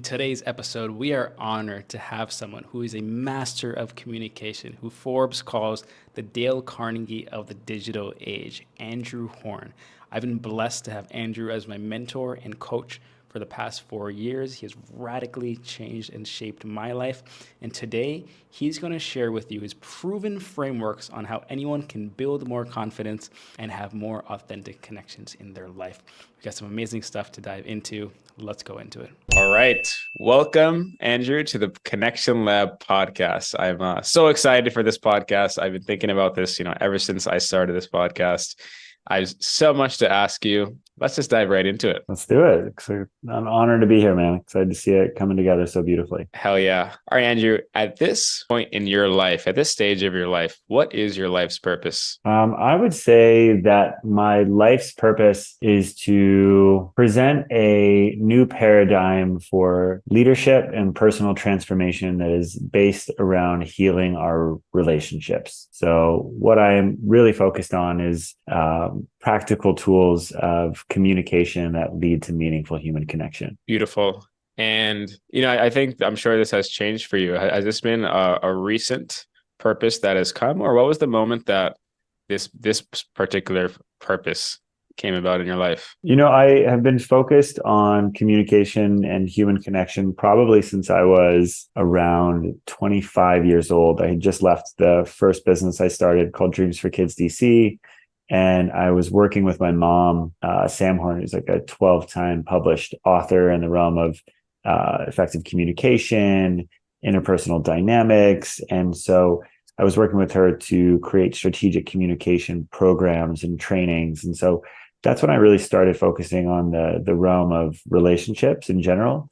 today's episode, we are honored to have someone who is a master of communication, who Forbes calls the Dale Carnegie of the digital age, Andrew Horn. I've been blessed to have Andrew as my mentor and coach for the past 4 years. He has radically changed and shaped my life. And today, he's going to share with you his proven frameworks on how anyone can build more confidence and have more authentic connections in their life. We've got some amazing stuff to dive into. Let's go into it. All right. Welcome, Andrew, to the Connection Lab podcast. I'm so excited for this podcast. I've been thinking about this, ever since I started this podcast. I have so much to ask you. Let's just dive right into it. Let's do it. I'm honored to be here, man. Excited to see it coming together so beautifully. Hell yeah. All right, Andrew, at this point in your life, at this stage of your life, what is your life's purpose? I would say that my life's purpose is to present a new paradigm for leadership and personal transformation that is based around healing our relationships. So what I'm really focused on is practical tools of communication that lead to meaningful human connection. Beautiful. And, I'm sure this has changed for you. Has this been a recent purpose that has come, or what was the moment that this particular purpose came about in your life? I have been focused on communication and human connection probably since I was around 25 years old. I had just left the first business I started called Dreams for Kids DC. And I was working with my mom, Sam Horn, who's like a 12-time published author in the realm of effective communication, interpersonal dynamics. And so I was working with her to create strategic communication programs and trainings. And so that's when I really started focusing on the realm of relationships in general.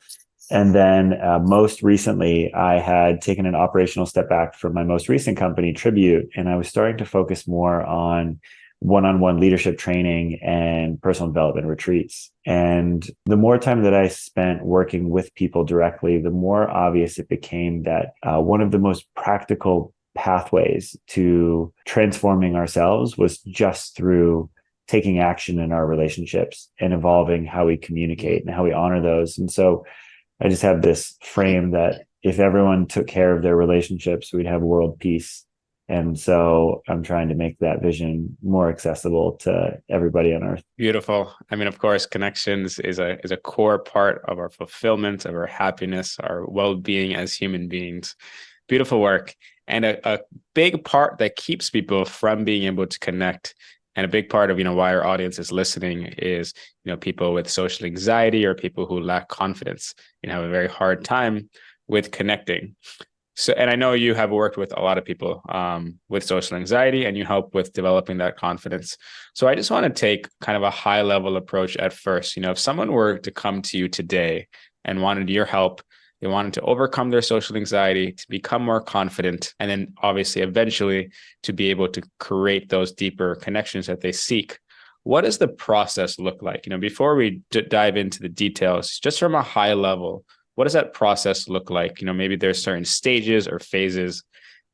And then most recently, I had taken an operational step back from my most recent company, Tribute, and I was starting to focus more on one-on-one leadership training and personal development retreats. And the more time that I spent working with people directly, the more obvious it became that one of the most practical pathways to transforming ourselves was just through taking action in our relationships and evolving how we communicate and how we honor those. And so I just have this frame that if everyone took care of their relationships, we'd have world peace. And so I'm trying to make that vision more accessible to everybody on earth. Beautiful. Of course, connections is a core part of our fulfillment, of our happiness, our well-being as human beings. Beautiful work. And a big part that keeps people from being able to connect, and a big part of, why our audience is listening is, people with social anxiety or people who lack confidence and have a very hard time with connecting. So, and I know you have worked with a lot of people with social anxiety, and you help with developing that confidence. So I just want to take kind of a high level approach at first. If someone were to come to you today and wanted your help, they wanted to overcome their social anxiety, to become more confident, and then obviously eventually to be able to create those deeper connections that they seek. What does the process look like? Before we dive into the details, just from a high level, what does that process look like? Maybe there's certain stages or phases.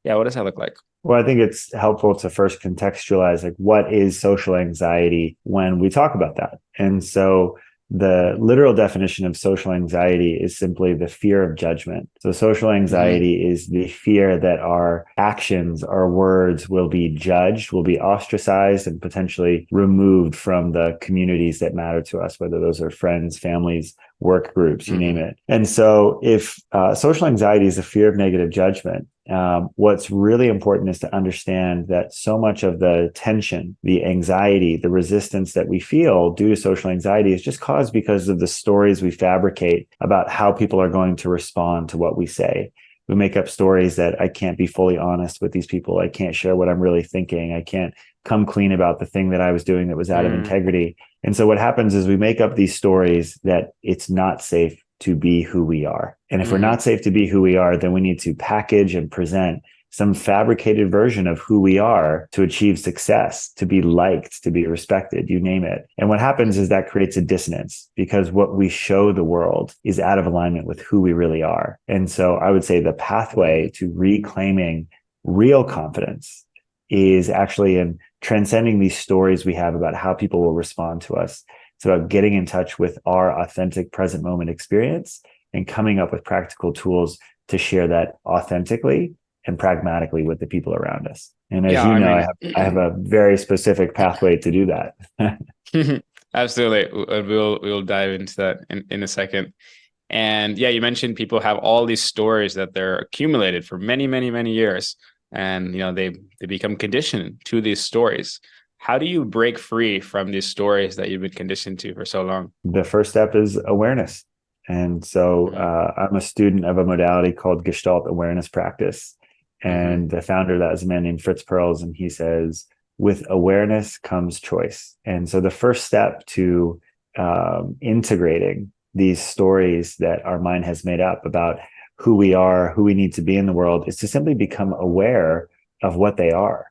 Yeah, what does that look like? Well, I think it's helpful to first contextualize like what is social anxiety when we talk about that. And so the literal definition of social anxiety is simply the fear of judgment. So social anxiety is the fear that our actions, our words will be judged, will be ostracized, and potentially removed from the communities that matter to us, whether those are friends, families, work groups, you name it. And so if social anxiety is a fear of negative judgment, what's really important is to understand that so much of the tension, the anxiety, the resistance that we feel due to social anxiety is just caused because of the stories we fabricate about how people are going to respond to what we say. We make up stories that I can't be fully honest with these people. I can't share what I'm really thinking. I can't come clean about the thing that I was doing that was out of integrity. And so what happens is we make up these stories that it's not safe to be who we are. And if we're not safe to be who we are, then we need to package and present some fabricated version of who we are to achieve success, to be liked, to be respected, you name it. And what happens is that creates a dissonance because what we show the world is out of alignment with who we really are. And so I would say the pathway to reclaiming real confidence is actually in transcending these stories we have about how people will respond to us. It's about getting in touch with our authentic present moment experience and coming up with practical tools to share that authentically and pragmatically with the people around us. And as Yeah, you I know, mean, I have a very specific pathway to do that. absolutely. We'll dive into that in a second. And yeah, you mentioned people have all these stories that they're accumulated for many, many, many years. And they become conditioned to these stories. How do you break free from these stories that you've been conditioned to for so long? The first step is awareness. And so Mm-hmm. I'm a student of a modality called Gestalt awareness practice. Mm-hmm. And the founder of that is a man named Fritz Perls. And he says, with awareness comes choice. And so the first step to integrating these stories that our mind has made up about who we are, who we need to be in the world, is to simply become aware of what they are.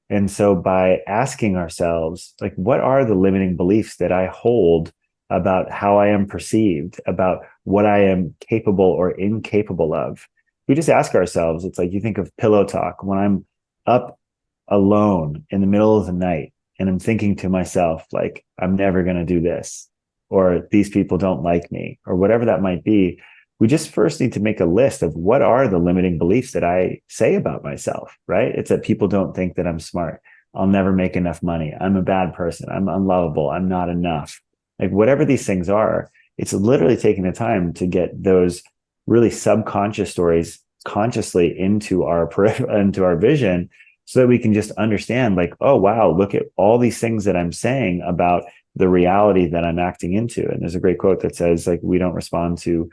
And so by asking ourselves, like, what are the limiting beliefs that I hold about how I am perceived, about what I am capable or incapable of? We just ask ourselves, it's like you think of pillow talk. When I'm up alone in the middle of the night and I'm thinking to myself, like, I'm never going to do this, or these people don't like me, or whatever that might be, we just first need to make a list of what are the limiting beliefs that I say about myself, right? It's that people don't think that I'm smart. I'll never make enough money. I'm a bad person. I'm unlovable. I'm not enough. Like whatever these things are, it's literally taking the time to get those really subconscious stories consciously into our into our vision so that we can just understand like, oh, wow, look at all these things that I'm saying about the reality that I'm acting into. And there's a great quote that says, like, we don't respond to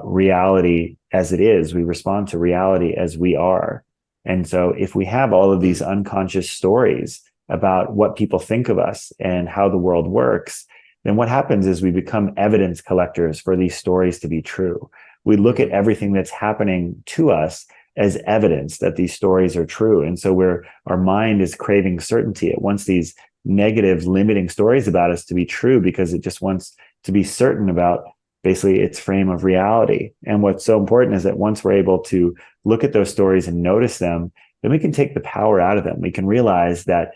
reality as it is, we respond to reality as we are. And so if we have all of these unconscious stories about what people think of us and how the world works, then what happens is we become evidence collectors for these stories to be true. We look at everything that's happening to us as evidence that these stories are true. And so our mind is craving certainty. It wants these negative limiting stories about us to be true because it just wants to be certain about basically its frame of reality. And what's so important is that once we're able to look at those stories and notice them, then we can take the power out of them. We can realize that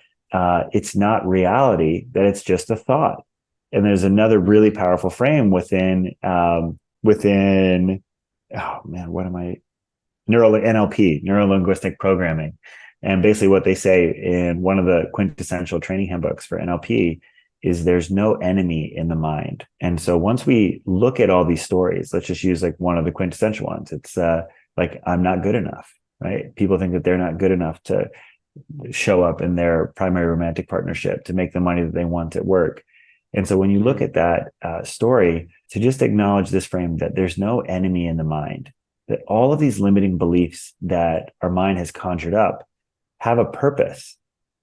it's not reality, that it's just a thought. And there's another really powerful frame within oh man, what am I? NLP, neuro linguistic programming. And basically, what they say in one of the quintessential training handbooks for NLP is there's no enemy in the mind. And so once we look at all these stories, let's just use like one of the quintessential ones. It's like, I'm not good enough, right? People think that they're not good enough to show up in their primary romantic partnership, to make the money that they want at work. And so when you look at that story, to just acknowledge this frame that there's no enemy in the mind, that all of these limiting beliefs that our mind has conjured up have a purpose.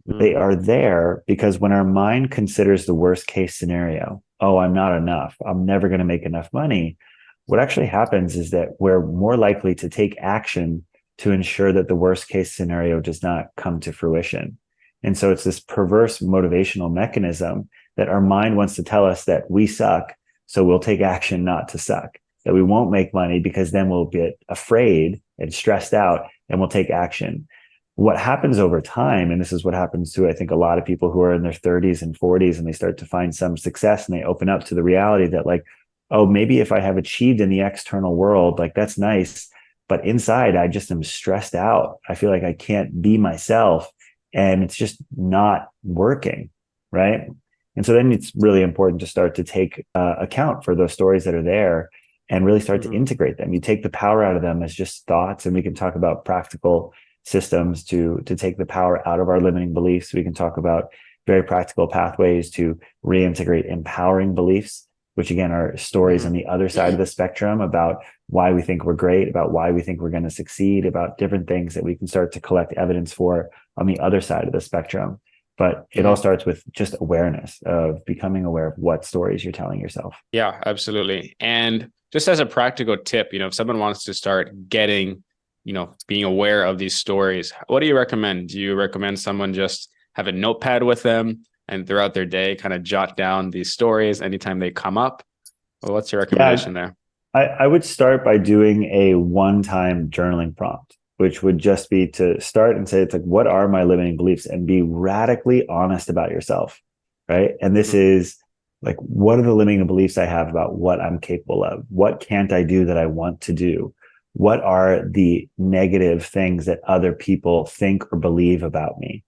They are there because when our mind considers the worst case scenario, oh, I'm not enough, I'm never going to make enough money, what actually happens is that we're more likely to take action to ensure that the worst case scenario does not come to fruition. And so it's this perverse motivational mechanism that our mind wants to tell us that we suck, so we'll take action not to suck, that we won't make money because then we'll get afraid and stressed out and we'll take action. What happens over time, and this is what happens to, I think, a lot of people who are in their 30s and 40s and they start to find some success and they open up to the reality that like, oh, maybe if I have achieved in the external world, like that's nice, but inside I just am stressed out. I feel like I can't be myself and it's just not working, right? And so then it's really important to start to take account for those stories that are there and really start to integrate them. You take the power out of them as just thoughts, and we can talk about practical systems to take the power out of our limiting beliefs. We can talk about very practical pathways to reintegrate empowering beliefs, which again are stories on the other side of the spectrum about why we think we're great, about why we think we're going to succeed, about different things that we can start to collect evidence for on the other side of the spectrum. But it all starts with just awareness of becoming aware of what stories you're telling yourself. Yeah, absolutely. And just as a practical tip, if someone wants to start getting, being aware of these stories, what do you recommend? Do you recommend someone just have a notepad with them and throughout their day kind of jot down these stories anytime they come up? Well, what's your Yeah, recommendation there? I would start by doing a one-time journaling prompt, which would just be to start and say, it's like, what are my limiting beliefs? And be radically honest about yourself, right? And this is Like, what are the limiting beliefs I have about what I'm capable of? What can't I do that I want to do? What are the negative things that other people think or believe about me?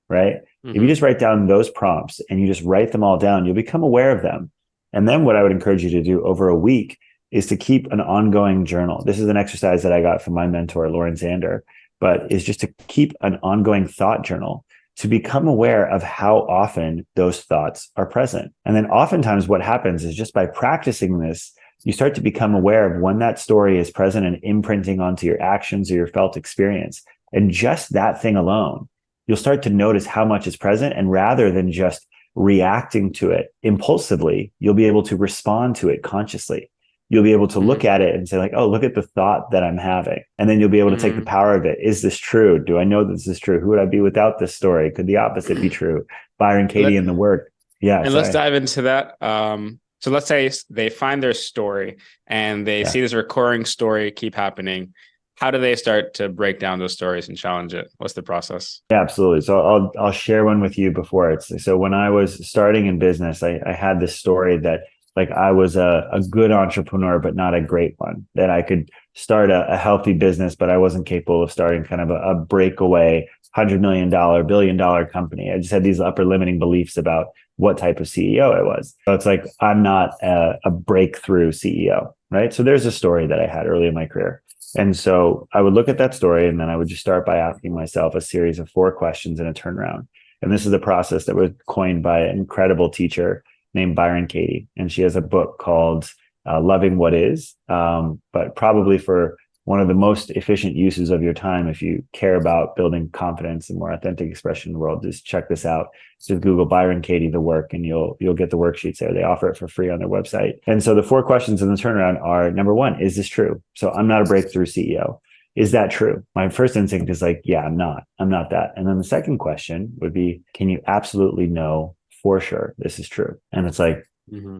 Right? If you Mm-hmm. just write down those prompts and you just write them all down, you'll become aware of them. And then what I would encourage you to do over a week is to keep an ongoing journal. This is an exercise that I got from my mentor, Lauren Zander, but is just to keep an ongoing thought journal to become aware of how often those thoughts are present. And then oftentimes what happens is just by practicing this, you start to become aware of when that story is present and imprinting onto your actions or your felt experience. And just that thing alone, you'll start to notice how much is present. And rather than just reacting to it impulsively, you'll be able to respond to it consciously. You'll be able to look Mm-hmm. at it and say, like, oh, look at the thought that I'm having. And then you'll be able to take the Mm-hmm. power of it. Is this true? Do I know this is true? Who would I be without this story? Could the opposite be true? Byron Katie Let, in the work. Yeah, and let's sorry. dive into that. So let's say they find their story and they Yeah. see this recurring story keep happening. How do they start to break down those stories and challenge it? What's the process? Yeah, absolutely. So I'll share one with you before it's so when I was starting in business, I had this story that like I was a good entrepreneur, but not a great one, that I could start a healthy business, but I wasn't capable of starting kind of a breakaway $100 million, $1 billion company. I just had these upper limiting beliefs about what type of CEO I was. So it's like I'm not a breakthrough CEO, right? So there's a story that I had early in my career. And so I would look at that story and then I would just start by asking myself a series of 4 questions in a turnaround. And this is a process that was coined by an incredible teacher named Byron Katie. And she has a book called Loving What Is. But probably for one of the most efficient uses of your time, if you care about building confidence and more authentic expression in the world, just check this out. Just Google Byron Katie the work, and you'll get the worksheets there. They offer it for free on their website. And so the 4 questions in the turnaround are: number one, is this true? So I'm not a breakthrough CEO. Is that true? My first instinct is like, yeah, I'm not. I'm not that. And then the second question would be, can you absolutely know for sure this is true? And it's like, Mm-hmm.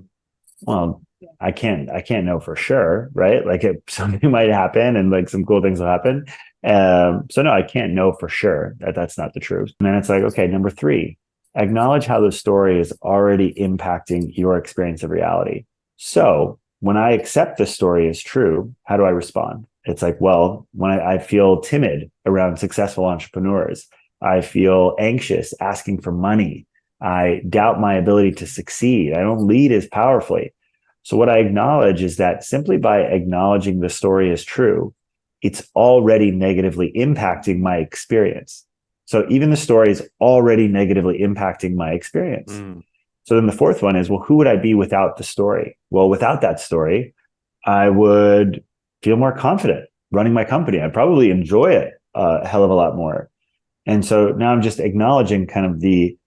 well, I can't know for sure, right? Like something might happen and like some cool things will happen. So no, I can't know for sure that that's not the truth. And then it's like, okay, number three, acknowledge how the story is already impacting your experience of reality. So when I accept the story as true, how do I respond? It's like, well, when I feel timid around successful entrepreneurs, I feel anxious asking for money. I doubt my ability to succeed. I don't lead as powerfully. So, what I acknowledge is that simply by acknowledging the story as true, it's already negatively impacting my experience. So, even the story is already negatively impacting my experience. Mm-hmm. So, then the fourth one is, well, who would I be without the story? Well, without that story, I would feel more confident running my company. I'd probably enjoy it a hell of a lot more. And so now I'm just acknowledging kind of the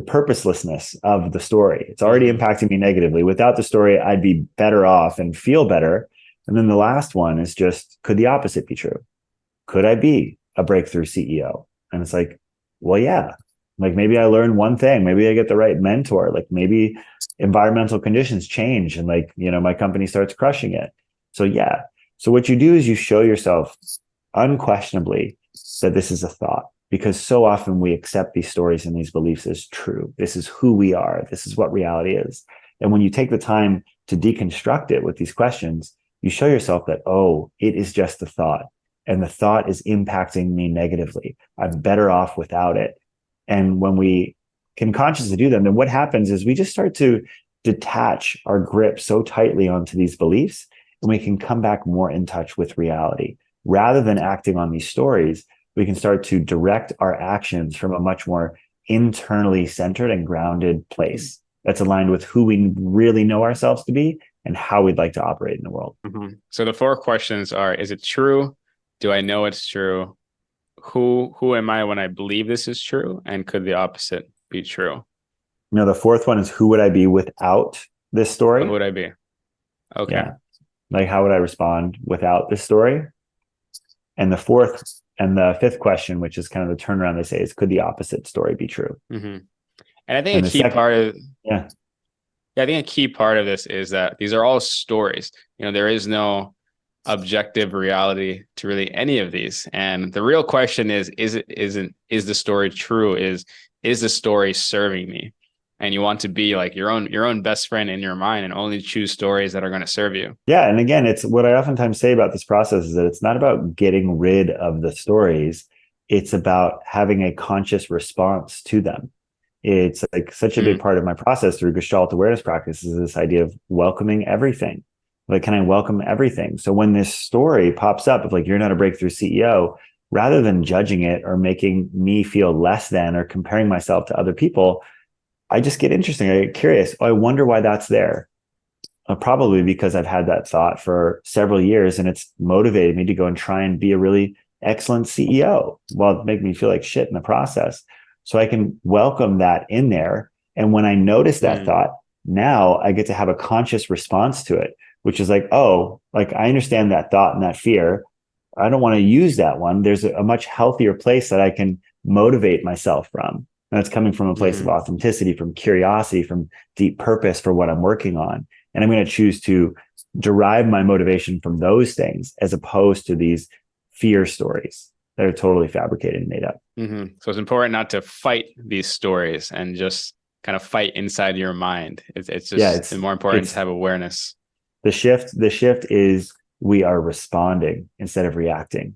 purposelessness of the story. It's already Mm-hmm. impacting me negatively. Without the story, I'd be better off and feel better. And then the last one is just, could the opposite be true? Could I be a breakthrough CEO? And it's like, well, yeah. Like maybe I learned one thing. Maybe I get the right mentor. Like maybe environmental conditions change and like, my company starts crushing it. So yeah. So what you do is you show yourself unquestionably that this is a thought, because so often we accept these stories and these beliefs as true. This is who we are. This is what reality is. And when you take the time to deconstruct it with these questions, you show yourself that, oh, it is just a thought. And the thought is impacting me negatively. I'm better off without it. And when we can consciously do them, then what happens is we just start to detach our grip so tightly onto these beliefs, and we can come back more in touch with reality. Rather than acting on these stories, we can start to direct our actions from a much more internally centered and grounded place that's aligned with who we really know ourselves to be and how we'd like to operate in the world. Mm-hmm. So the 4 questions are: is it true? Do I know it's true? Who am I when I believe this is true? And could the opposite be true? The fourth one is, who would I be without this So who story? would I be? Okay. Yeah. Like, how would I respond without this story? And the fifth question, which is kind of the turnaround, they say, is, could the opposite story be true? Mm-hmm. And I think And a the key second, part of yeah, yeah, I think a key part of this is that these are all stories. There is no objective reality to really any of these. And the real question is the story true? Is the story serving me? and you want to be like your own best friend in your mind and only choose stories that are going to serve you. Yeah. And again, it's what I oftentimes say about this process is that it's not about getting rid of the stories. It's about having a conscious response to them. It's like such a big Mm, part of my process through Gestalt awareness practice is this idea of welcoming everything. Like, can I welcome everything? So when this story pops up of like, you're not a breakthrough CEO, rather than judging it or making me feel less than or comparing myself to other people, I just get interesting. I get curious. Oh, I wonder why that's there. Probably because I've had that thought for several years and it's motivated me to go and try and be a really excellent CEO while it make me feel like shit in the process. So I can welcome that in there. And when I notice that mm, thought, now I get to have a conscious response to it, which is like, oh, like I understand that thought and that fear. I don't want to use that one. There's a much healthier place that I can motivate myself from. And that's coming from a place of mm-hmm. authenticity, from curiosity, from deep purpose for what I'm working on. And I'm going to choose to derive my motivation from those things as opposed to these fear stories that are totally fabricated and made up. Mm-hmm. So it's important not to fight these stories and just kind of fight inside your mind. It's Yeah, just more important to it's have awareness. the shift is we are responding instead of reacting.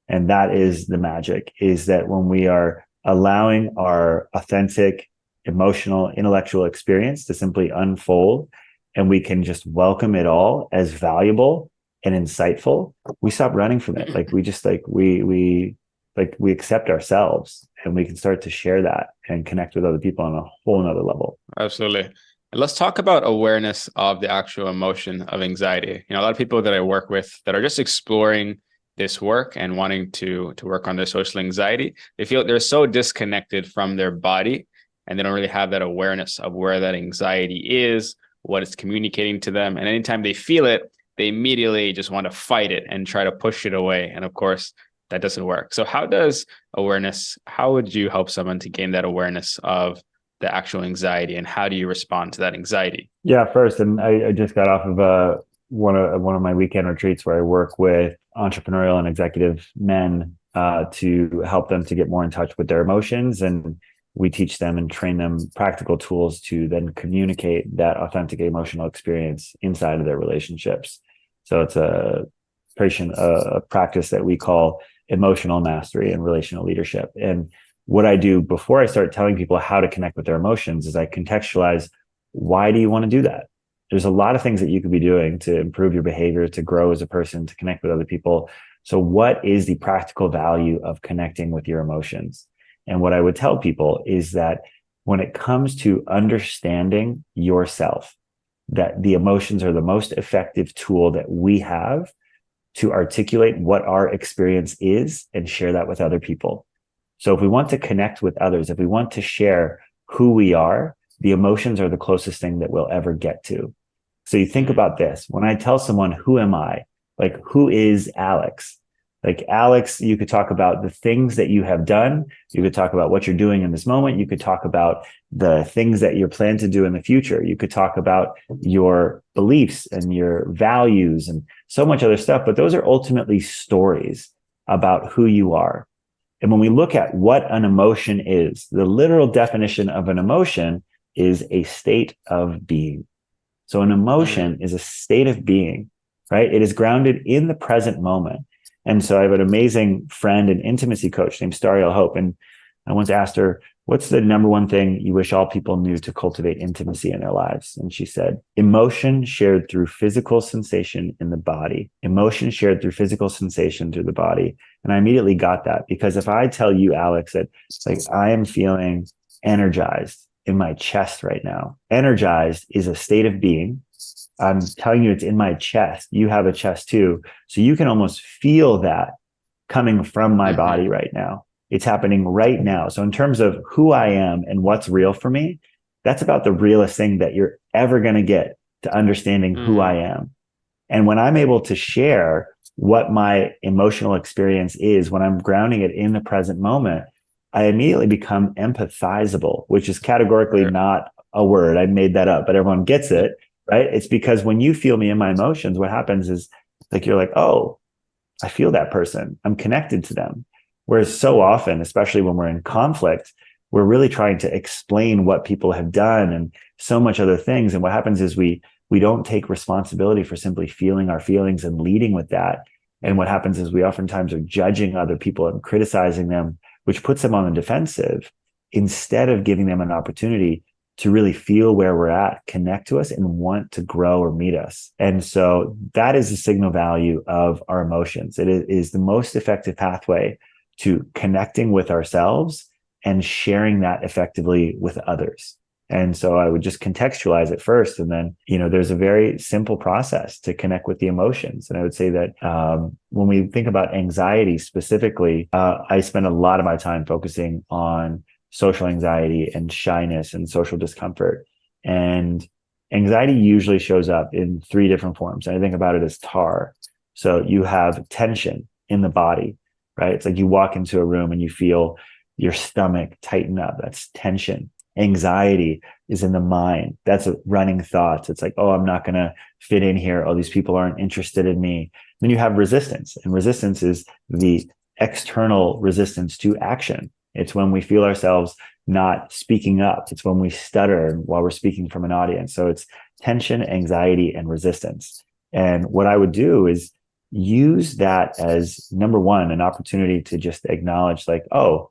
And that Mm-hmm. is the magic, is that when we are allowing our authentic emotional intellectual experience to simply unfold and we can just welcome it all as valuable and insightful, we stop running from it. Like we just like we accept ourselves and we can start to share that and connect with other people on a whole nother level. Absolutely. And let's talk about awareness of the actual emotion of anxiety. A lot of people that I work with that are just exploring this work and wanting to work on their social anxiety, they feel they're so disconnected from their body and they don't really have that awareness of where that anxiety is, what it's communicating to them. And anytime they feel it, they immediately just want to fight it and try to push it away. And of course, that doesn't work. So how would you help someone to gain that awareness of the actual anxiety and how do you respond to that anxiety? Yeah, first, and I just got off of one of my weekend retreats where I work with entrepreneurial and executive men to help them to get more in touch with their emotions, and we teach them and train them practical tools to then communicate that authentic emotional experience inside of their relationships. So it's a practice that we call emotional mastery and relational leadership. And what I do before I start telling people how to connect with their emotions is I contextualize, why do you want to do that? There's a lot of things that you could be doing to improve your behavior, to grow as a person, to connect with other people. So what is the practical value of connecting with your emotions? And what I would tell people is that when it comes to understanding yourself, that the emotions are the most effective tool that we have to articulate what our experience is and share that with other people. So if we want to connect with others, if we want to share who we are, the emotions are the closest thing that we'll ever get to. So you think Mm, about this. When I tell someone, who am I? Like, who is Alex? Like Alex, you could talk about the things that you have done. You could talk about what you're doing in this moment. You could talk about the things that you're planning to do in the future. You could talk about your beliefs and your values and so much other stuff. But those are ultimately stories about who you are. And when we look at what an emotion is, the literal definition of an emotion is a state of being. So an mm, emotion is a state of being, right? It is grounded in the present moment. And so I have an amazing friend and intimacy coach named Stariel Hope. And I once asked her, what's the number one thing you wish all people knew to cultivate intimacy in their lives? And she said, emotion shared through physical sensation in the body. Emotion shared through physical sensation through the body. And I immediately got that because if I tell you, Alex, that like I am feeling energized in my chest right now, energized is a state of being. I'm telling you, it's in my chest. You have a chest too. So you can almost feel that coming from my mm-hmm, body right now. It's happening right now. So, in terms of who I am and what's real for me, that's about the realest thing that you're ever going to get to understanding who I mm, am. And when I'm able to share what my emotional experience is, when I'm grounding it in the present moment, I immediately become empathizable, which is categorically right. not a word. I made that up, but everyone gets it, right? It's because when you feel me in my emotions, what happens is like you're like, oh, I feel that person. I'm connected to them. Whereas so often, especially when we're in conflict, we're really trying to explain what people have done and so much other things. And what happens is we don't take responsibility for simply feeling our feelings and leading with that. And what happens is we oftentimes are judging other people and criticizing them, which puts them on the defensive instead of giving them an opportunity to really feel where we're at, connect to us, and want to grow or meet us. And so that is the signal value of our emotions. It is the most effective pathway to connecting with ourselves and sharing that effectively with others. And so I would just contextualize it first. And then, there's a very simple process to connect with the emotions. And I would say that when we think about anxiety specifically, I spend a lot of my time focusing on social anxiety and shyness and social discomfort. And anxiety usually shows up in three different forms. And I think about it as TAR. So you have tension in the body, right? It's like you walk into a room and you feel your stomach tighten up. That's tension. Anxiety is in the mind. That's running thoughts. It's like, oh, I'm not going to fit in here. Oh, these people aren't interested in me. Then you have resistance. And resistance is the external resistance to action. It's when we feel ourselves not speaking up. It's when we stutter while we're speaking from an audience. So it's tension, anxiety, and resistance. And what I would do is use that as number one, an opportunity to just acknowledge like, oh,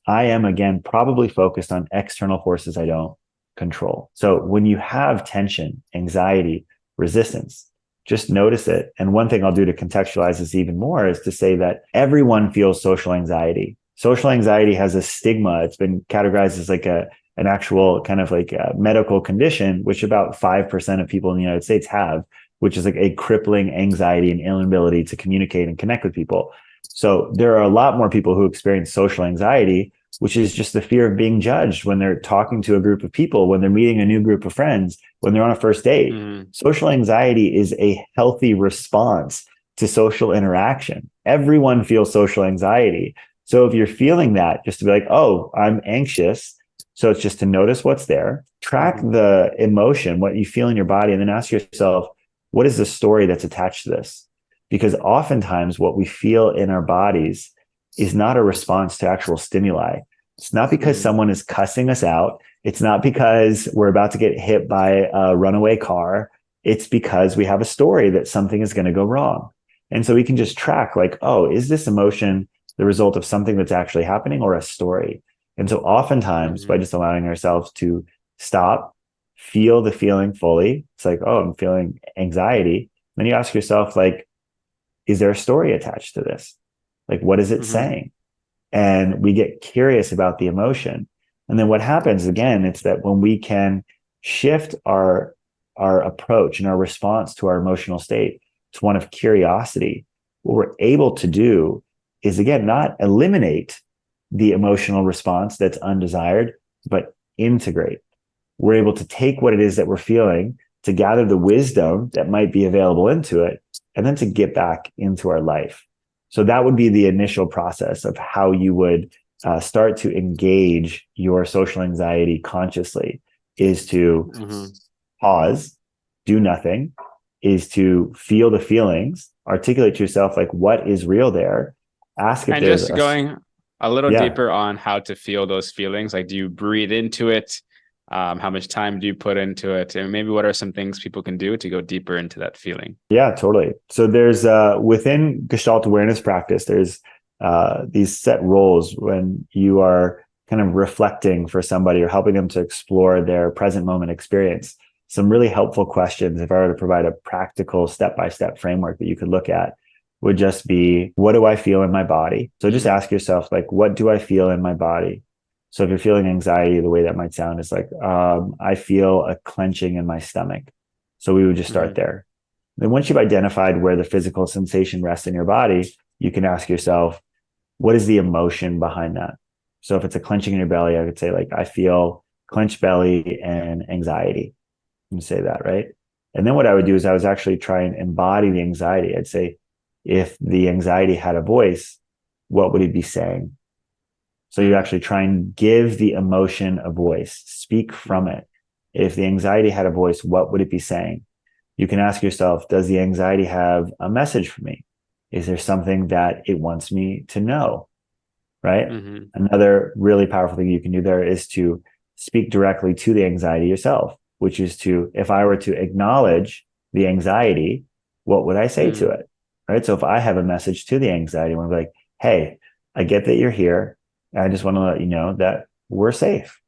I am again probably focused on external forces I don't control. So when you have tension, anxiety, resistance, just notice it. And one thing I'll do to contextualize this even more is to say that everyone feels social anxiety. Social anxiety has a stigma. It's been categorized as like an actual kind of like a medical condition, which about 5% of people in the United States have, which is like a crippling anxiety and inability to communicate and connect with people. So there are a lot more people who experience social anxiety, which is just the fear of being judged when they're talking to a group of people, when they're meeting a new group of friends, when they're on a first date. Mm-hmm. Social anxiety is a healthy response to social interaction. Everyone feels social anxiety. So if you're feeling that, just to be like, oh, I'm anxious. So it's just to notice what's there, track the emotion, what you feel in your body, and then ask yourself, what is the story that's attached to this? Because oftentimes what we feel in our bodies is not a response to actual stimuli. It's not because someone is cussing us out. It's not because we're about to get hit by a runaway car. It's because we have a story that something is going to go wrong. And so we can just track like, oh, is this emotion the result of something that's actually happening or a story? And so oftentimes by just allowing ourselves to stop, feel the feeling fully, it's like, oh, I'm feeling anxiety. Then you ask yourself, like, is there a story attached to this? Like, what is it saying? And we get curious about the emotion. And then what happens again, it's that when we can shift our approach and our response to our emotional state to one of curiosity, what we're able to do is again, not eliminate the emotional response that's undesired, but integrate. We're able to take what it is that we're feeling, to gather the wisdom that might be available into it, and then to get back into our life. So that would be the initial process of how you would start to engage your social anxiety consciously, is to pause, do nothing, is to feel the feelings, articulate to yourself like what is real there, ask if and there's just going a little yeah. deeper on how to feel those feelings. Like, do you breathe into it? How much time do you put into it? And maybe what are some things people can do to go deeper into that feeling? Yeah, totally. So there's within Gestalt awareness practice, there's these set roles when you are kind of reflecting for somebody or helping them to explore their present moment experience. Some really helpful questions, if I were to provide a practical step-by-step framework that you could look at, would just be, what do I feel in my body? So just ask yourself, like, what do I feel in my body? So if you're feeling anxiety, the way that might sound is like, I feel a clenching in my stomach. So we would just start there. Then once you've identified where the physical sensation rests in your body, you can ask yourself, what is the emotion behind that? So if it's a clenching in your belly, I would say like, I feel clenched belly and anxiety. You say that, right? And then what I would do is I was actually try and embody the anxiety. I'd say, if the anxiety had a voice, what would it be saying? So you actually try and give the emotion a voice, speak from it. If the anxiety had a voice, what would it be saying? You can ask yourself, does the anxiety have a message for me? Is there something that it wants me to know? right? Mm-hmm. Another really powerful thing you can do there is to speak directly to the anxiety yourself, which is to, if I were to acknowledge the anxiety, what would I say to Mm-hmm. it? Right. So if I have a message to the anxiety, I'm like, hey, I get that you're here. I just want to let you know that we're safe,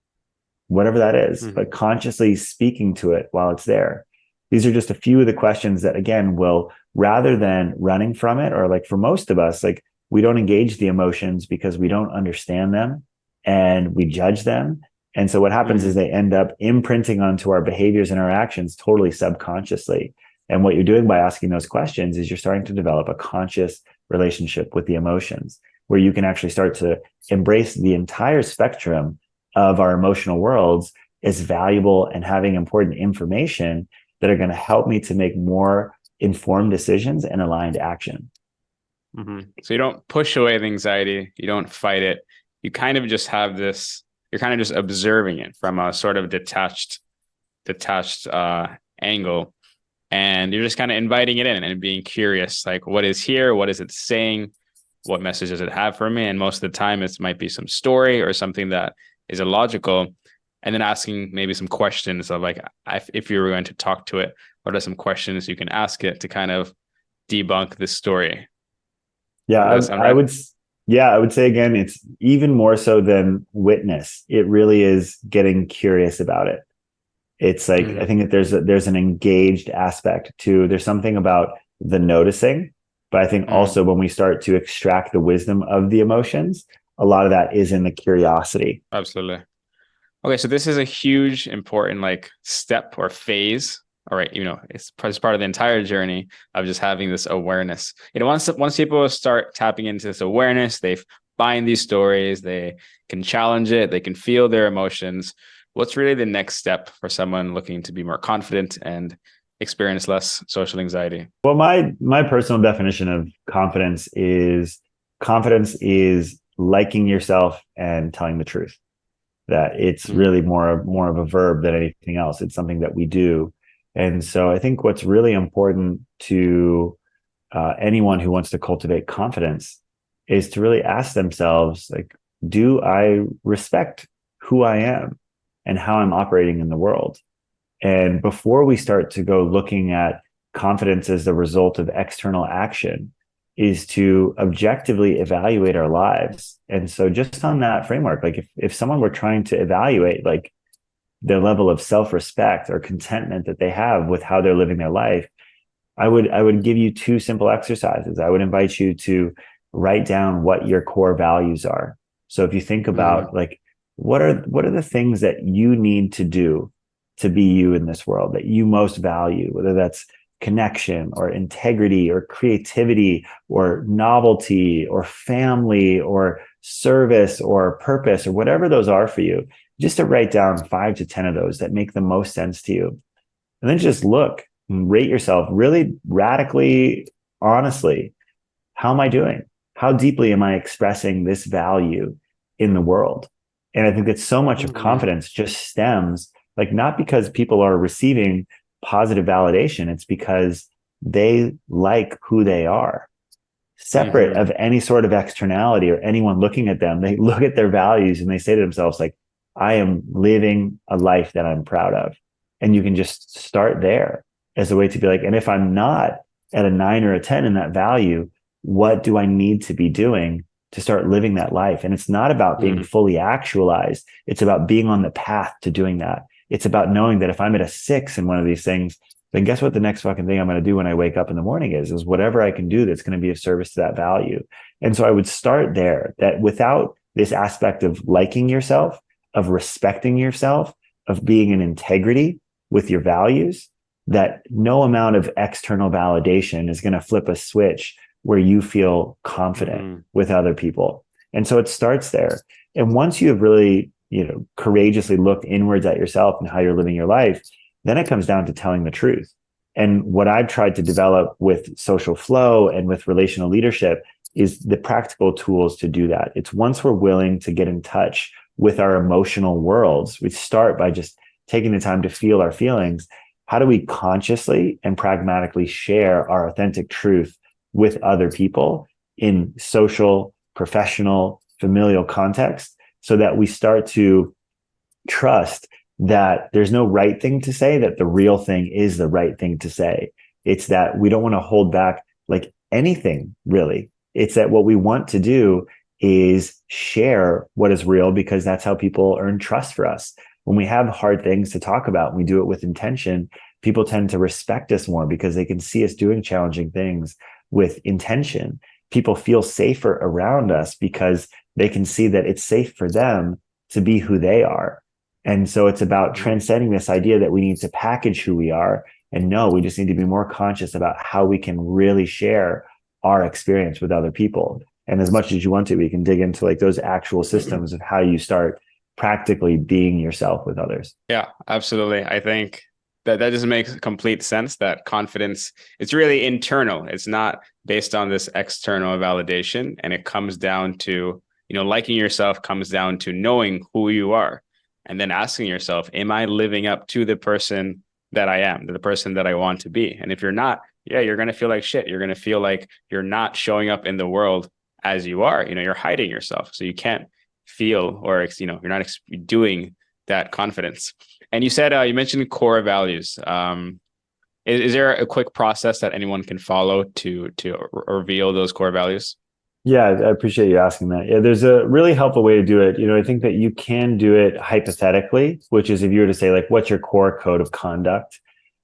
whatever that is, Mm-hmm. but consciously speaking to it while it's there. These are just a few of the questions that, again, will, rather than running from it, or like for most of us, like we don't engage the emotions because we don't understand them and we judge them. And so what happens is Mm-hmm. they end up imprinting onto our behaviors and our actions totally subconsciously. And what you're doing by asking those questions is you're starting to develop a conscious relationship with the emotions, where you can actually start to embrace the entire spectrum of our emotional worlds as valuable and having important information that are going to help me to make more informed decisions and aligned action. Mm-hmm. So you don't push away the anxiety, you don't fight it. You kind of just have this, you're kind of just observing it from a sort of detached angle. And you're just kind of inviting it in and being curious, like what is here? What is it saying? What message does it have for me? And most of the time, it might be some story or something that is illogical. And then asking maybe some questions of like, if you were going to talk to it, what are some questions you can ask it to kind of debunk this story? Yeah, Does that sound I right? would. Yeah, I would say again, it's even more so than witness. It really is getting curious about it. It's like I Mm-hmm. think that there's an engaged aspect to. There's something about the noticing, but I think Mm-hmm. also when we start to extract the wisdom of the emotions, a lot of that is in the curiosity. Absolutely. Okay, so this is a huge, important like step or phase. All right, it's part of the entire journey of just having this awareness. Once people start tapping into this awareness, they find these stories, they can challenge it, they can feel their emotions. What's really the next step for someone looking to be more confident and experience less social anxiety? Well, my personal definition of confidence is liking yourself and telling the truth. That it's Mm-hmm. really more of a verb than anything else. It's something that we do. And so I think what's really important to anyone who wants to cultivate confidence is to really ask themselves, like, do I respect who I am and how I'm operating in the world? And before we start to go looking at confidence as the result of external action, is to objectively evaluate our lives. And so just on that framework, like if someone were trying to evaluate like their level of self-respect or contentment that they have with how they're living their life, I would give you two simple exercises. I would invite you to write down what your core values are. So if you think Mm-hmm. about like what are the things that you need to do to be you in this world that you most value, whether that's connection or integrity or creativity or novelty or family or service or purpose or whatever those are for you, just to write down 5 to 10 of those that make the most sense to you. And then just look and rate yourself really radically, honestly. How am I doing? How deeply am I expressing this value in the world? And I think that so much of Mm-hmm. confidence just stems like not because people are receiving positive validation, it's because they like who they are. Separate Mm-hmm. of any sort of externality or anyone looking at them, they look at their values and they say to themselves, like, I am living a life that I'm proud of. And you can just start there as a way to be like, and if I'm not at a 9 or a 10 in that value, what do I need to be doing to start living that life? And it's not about being Mm-hmm. fully actualized. It's about being on the path to doing that. It's about knowing that if I'm at a 6 in one of these things, then guess what the next fucking thing I'm going to do when I wake up in the morning is whatever I can do that's going to be of service to that value. And so I would start there, that without this aspect of liking yourself, of respecting yourself, of being in integrity with your values, that no amount of external validation is going to flip a switch where you feel confident Mm-hmm. with other people. And so it starts there. And once you have really, courageously looked inwards at yourself and how you're living your life, then it comes down to telling the truth. And what I've tried to develop with social flow and with relational leadership is the practical tools to do that. It's once we're willing to get in touch with our emotional worlds, we start by just taking the time to feel our feelings. How do we consciously and pragmatically share our authentic truth with other people in social, professional, familial context so that we start to trust that there's no right thing to say, that the real thing is the right thing to say. It's that we don't want to hold back like anything really. It's that what we want to do is share what is real because that's how people earn trust for us. When we have hard things to talk about and we do it with intention, people tend to respect us more because they can see us doing challenging things with intention. People feel safer around us because they can see that it's safe for them to be who they are. And so it's about transcending this idea that we need to package who we are. And no, we just need to be more conscious about how we can really share our experience with other people. And as much as you want to, we can dig into like those actual systems of how you start practically being yourself with others. Yeah, absolutely. I think that just makes complete sense, that confidence, it's really internal. It's not based on this external validation. And it comes down to, liking yourself comes down to knowing who you are and then asking yourself, am I living up to the person that I am, the person that I want to be? And if you're not, yeah, you're going to feel like shit. You're going to feel like you're not showing up in the world as you are. You're hiding yourself. So you can't feel, or, you're not doing that confidence. And you said, you mentioned core values. Is there a quick process that anyone can follow to reveal those core values? Yeah, I appreciate you asking that. Yeah, there's a really helpful way to do it. I think that you can do it hypothetically, which is if you were to say, like, what's your core code of conduct?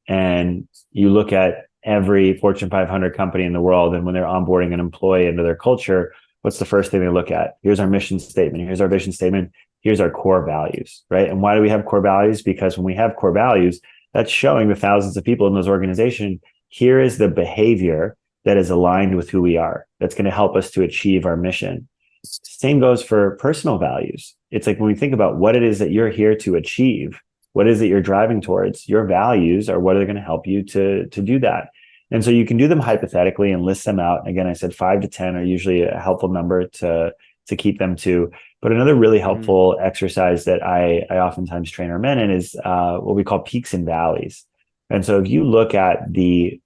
And you look at every Fortune 500 company in the world, and when they're onboarding an employee into their culture, what's the first thing they look at? Here's our mission statement. Here's our vision statement. Here's our core values, right? And why do we have core values? Because when we have core values, that's showing the thousands of people in those organizations, here is the behavior that is aligned with who we are. That's going to help us to achieve our mission. Same goes for personal values. It's like when we think about what it is that you're here to achieve, what is it you're driving towards, your values are what are going to help you to do that. And so you can do them hypothetically and list them out. Again, I said 5 to 10 are usually a helpful number to keep them to. But another really helpful exercise that I oftentimes train our men in is what we call peaks and valleys. And so if you look at the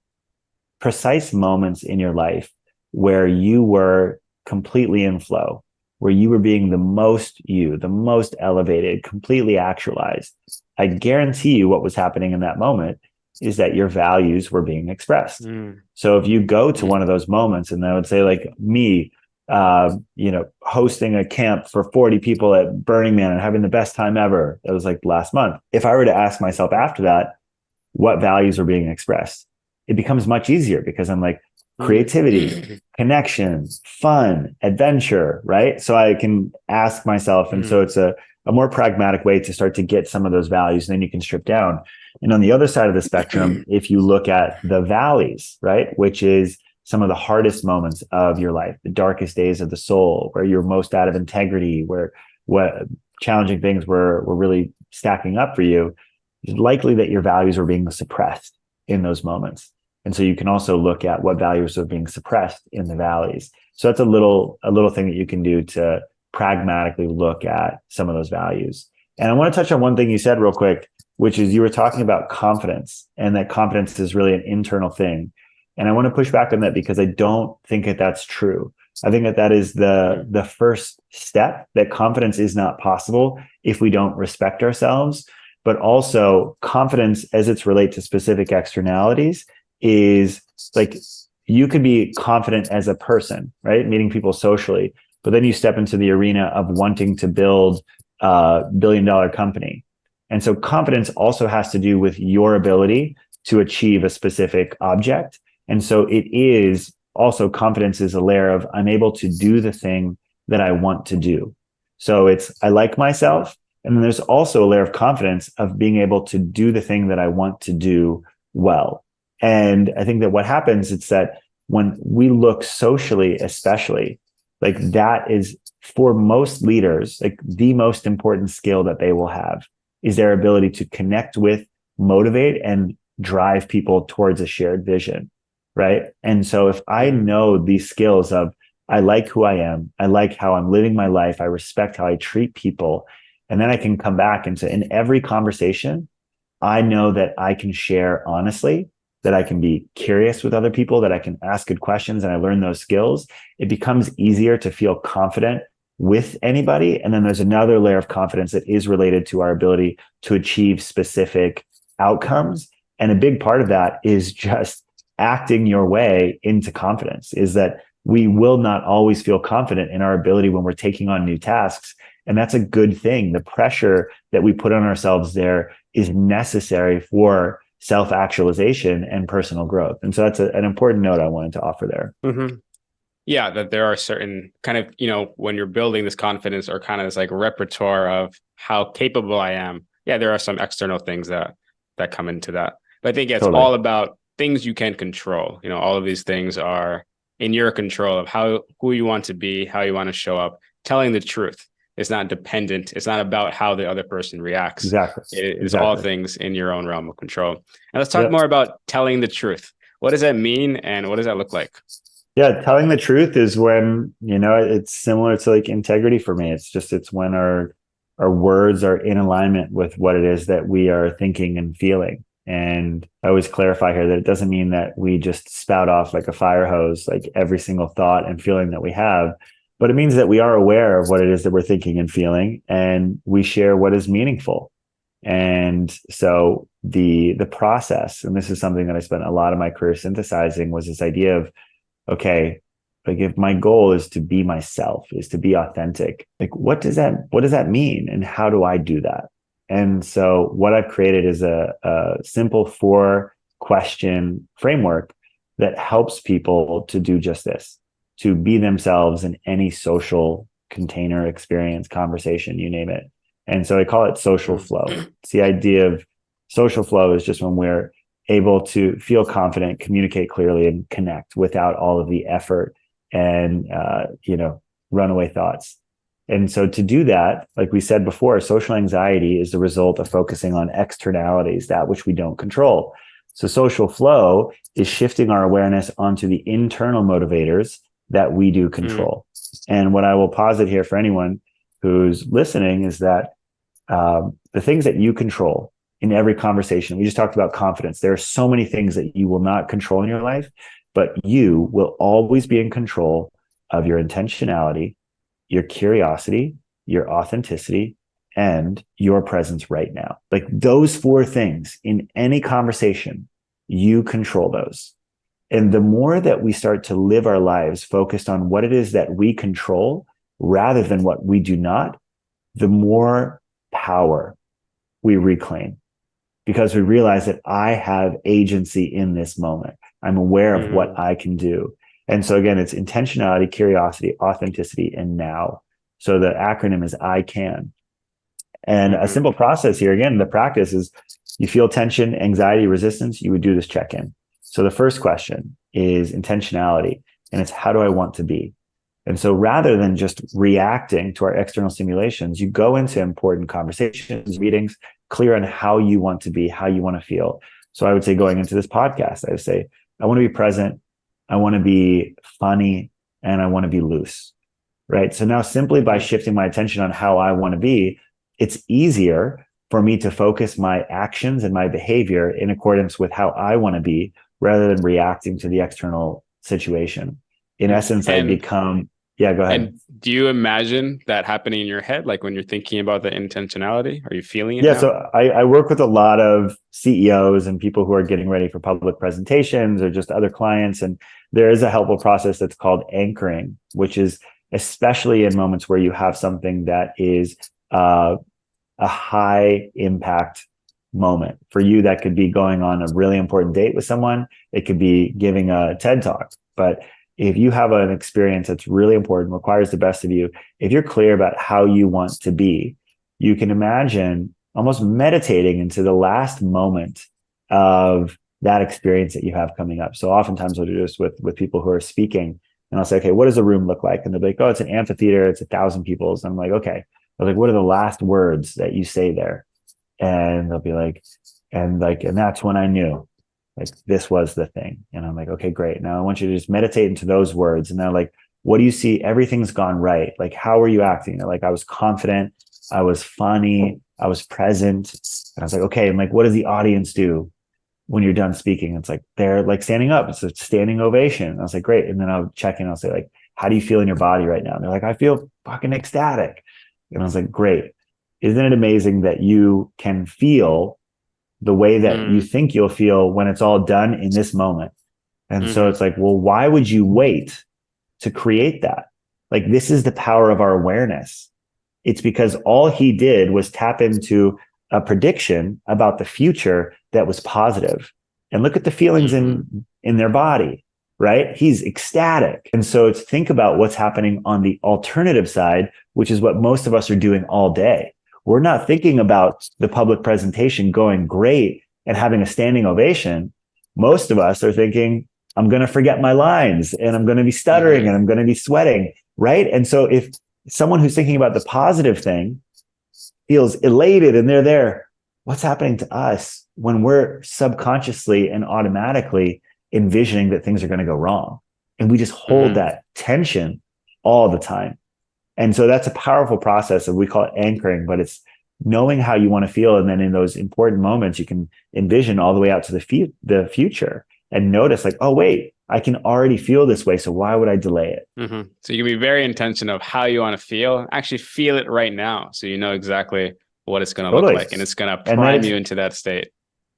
precise moments in your life where you were completely in flow, where you were being the most you, the most elevated, completely actualized, I guarantee you what was happening in that moment is that your values were being expressed. So if you go to one of those moments, and I would say like me, hosting a camp for 40 people at Burning Man and having the best time ever, it was like last month. If I were to ask myself after that, what values are being expressed? It becomes much easier because I'm like creativity, connections, fun, adventure, right? So I can ask myself. And so it's a more pragmatic way to start to get some of those values, and then you can strip down. And on the other side of the spectrum, if you look at the valleys, right, which is some of the hardest moments of your life, the darkest days of the soul, where you're most out of integrity, where what challenging things were really stacking up for you, it's likely that your values were being suppressed in those moments. And so you can also look at what values are being suppressed in the valleys. So that's a little thing that you can do to pragmatically look at some of those values. And I want to touch on one thing you said real quick, which is you were talking about confidence, and that confidence is really an internal thing. And I want to push back on that because I don't think that that's true. I think that is the first step, that confidence is not possible if we don't respect ourselves. But also confidence as it's related to specific externalities is like, you could be confident as a person, right? Meeting people socially, but then you step into the arena of wanting to build a billion-dollar company. And so confidence also has to do with your ability to achieve a specific object. And so it is also, confidence is a layer of, I'm able to do the thing that I want to do. So it's, I like myself. And then there's also a layer of confidence of being able to do the thing that I want to do well. And I think that what happens is that when we look socially, especially, like that is for most leaders, like the most important skill that they will have is their ability to connect with, motivate, and drive people towards a shared vision, right? And so if I know these skills of, I like who I am, I like how I'm living my life, I respect how I treat people, and then I can come back and say, in every conversation, I know that I can share honestly, that I can be curious with other people, that I can ask good questions, and I learn those skills. It becomes easier to feel confident with anybody. And then there's another layer of confidence that is related to our ability to achieve specific outcomes. And a big part of that is just acting your way into confidence, is that we will not always feel confident in our ability when we're taking on new tasks. And that's a good thing. The pressure that we put on ourselves there is necessary for self-actualization and personal growth. And so that's an important note I wanted to offer there. Mm-hmm. Yeah, that there are certain kind of, when you're building this confidence or kind of this like repertoire of how capable I am. Yeah, there are some external things that come into that. But I think it's Totally. all about things you can control. All of these things are in your control of who you want to be, how you want to show up, telling the truth. It's not dependent. It's not about how the other person reacts. Exactly. It is all Exactly. things in your own realm of control. And let's talk Yep. more about telling the truth. What does that mean and what does that look like? Yeah, telling the truth is when, it's similar to like integrity for me. It's when our words are in alignment with what it is that we are thinking and feeling. And I always clarify here that it doesn't mean that we just spout off like a fire hose, like every single thought and feeling that we have, but it means that we are aware of what it is that we're thinking and feeling, and we share what is meaningful. And so the process, and this is something that I spent a lot of my career synthesizing, was this idea of, okay, like if my goal is to be myself, is to be authentic, like what does that mean? And how do I do that? And so what I've created is a simple 4-question framework that helps people to do just this, to be themselves in any social container, experience, conversation, you name it. And so I call it social flow. It's the idea of social flow is just when we're able to feel confident, communicate clearly, and connect without all of the effort and runaway thoughts. And so to do that, like we said before, social anxiety is the result of focusing on externalities, that which we don't control. So social flow is shifting our awareness onto the internal motivators that we do control. And what I will posit here for anyone who's listening is that the things that you control in every conversation, we just talked about confidence. There are so many things that you will not control in your life, but you will always be in control of your intentionality, your curiosity, your authenticity, and your presence right now. Like those 4 things in any conversation, you control those. And the more that we start to live our lives focused on what it is that we control rather than what we do not, the more power we reclaim, because we realize that I have agency in this moment. I'm aware of what I can do. And so again, it's intentionality, curiosity, authenticity, and now. So the acronym is I can. And a simple process here, again, the practice is you feel tension, anxiety, resistance, you would do this check-in. So the first question is intentionality, and it's how do I want to be? And so rather than just reacting to our external stimulations, you go into important conversations, meetings, clear on how you want to be, how you want to feel. So I would say going into this podcast, I would say, I want to be present, I want to be funny, and I want to be loose, right? So now simply by shifting my attention on how I want to be, it's easier for me to focus my actions and my behavior in accordance with how I want to be rather than reacting to the external situation. In essence, I become, yeah, go ahead. And do you imagine that happening in your head? Like when you're thinking about the intentionality, are you feeling it Yeah, now? so I work with a lot of CEOs and people who are getting ready for public presentations or just other clients. And there is a helpful process that's called anchoring, which is especially in moments where you have something that is a high impact moment. For you, that could be going on a really important date with someone. It could be giving a TED talk. But if you have an experience that's really important, requires the best of you, if you're clear about how you want to be, you can imagine almost meditating into the last moment of that experience that you have coming up. So oftentimes I'll do this with people who are speaking, and I'll say, okay, what does a room look like? And they'll be like, oh, it's an amphitheater. It's 1,000 people. So I'm like, okay. I was like, what are the last words that you say there? And they'll be like, and that's when I knew, like, this was the thing. And I'm like, okay, great. Now I want you to just meditate into those words. And they're like, what do you see? Everything's gone right. Like, how are you acting? They're like, I was confident. I was funny. I was present. And I was like, okay. And like, what does the audience do when you're done speaking? It's like, they're like standing up. It's a standing ovation. And I was like, great. And then I'll check in. I'll say like, how do you feel in your body right now? And they're like, I feel fucking ecstatic. And I was like, great. Isn't it amazing that you can feel the way that you Mm, think you'll feel when it's all done in this moment? And so mm-hmm, it's like, well, why would you wait to create that? Like, this is the power of our awareness. It's because all he did was tap into a prediction about the future that was positive. And look at the feelings mm-hmm, in their body, right? He's ecstatic. And so it's think about what's happening on the alternative side, which is what most of us are doing all day. We're not thinking about the public presentation going great and having a standing ovation. Most of us are thinking, I'm going to forget my lines and I'm going to be stuttering mm-hmm, and I'm going to be sweating, right? And so if someone who's thinking about the positive thing feels elated and they're there, what's happening to us when we're subconsciously and automatically envisioning that things are going to go wrong? And we just hold mm-hmm. that tension all the time. And so that's a powerful process, and we call it anchoring, but it's knowing how you want to feel. And then in those important moments, you can envision all the way out to the future and notice like, oh, wait, I can already feel this way. So why would I delay it? Mm-hmm. So you can be very intentional of how you want to feel. Actually, feel it right now, so you know exactly what it's going to look Totally. like, and it's going to And then prime it's you into that state.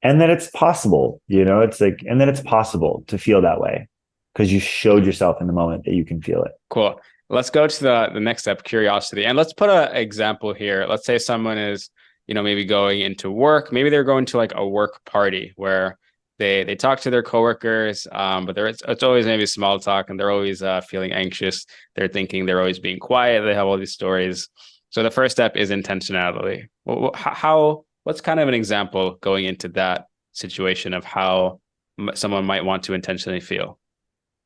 and then it's possible, it's like, and then it's possible to feel that way because you showed Mm-hmm. yourself in the moment that you can feel it. Cool. Let's go to the next step, curiosity, and let's put an example here. Let's say someone is, maybe going into work. Maybe they're going to like a work party where they talk to their coworkers, but it's always maybe small talk, and they're always feeling anxious. They're thinking they're always being quiet. They have all these stories. So the first step is intentionality. What's kind of an example going into that situation of how someone might want to intentionally feel?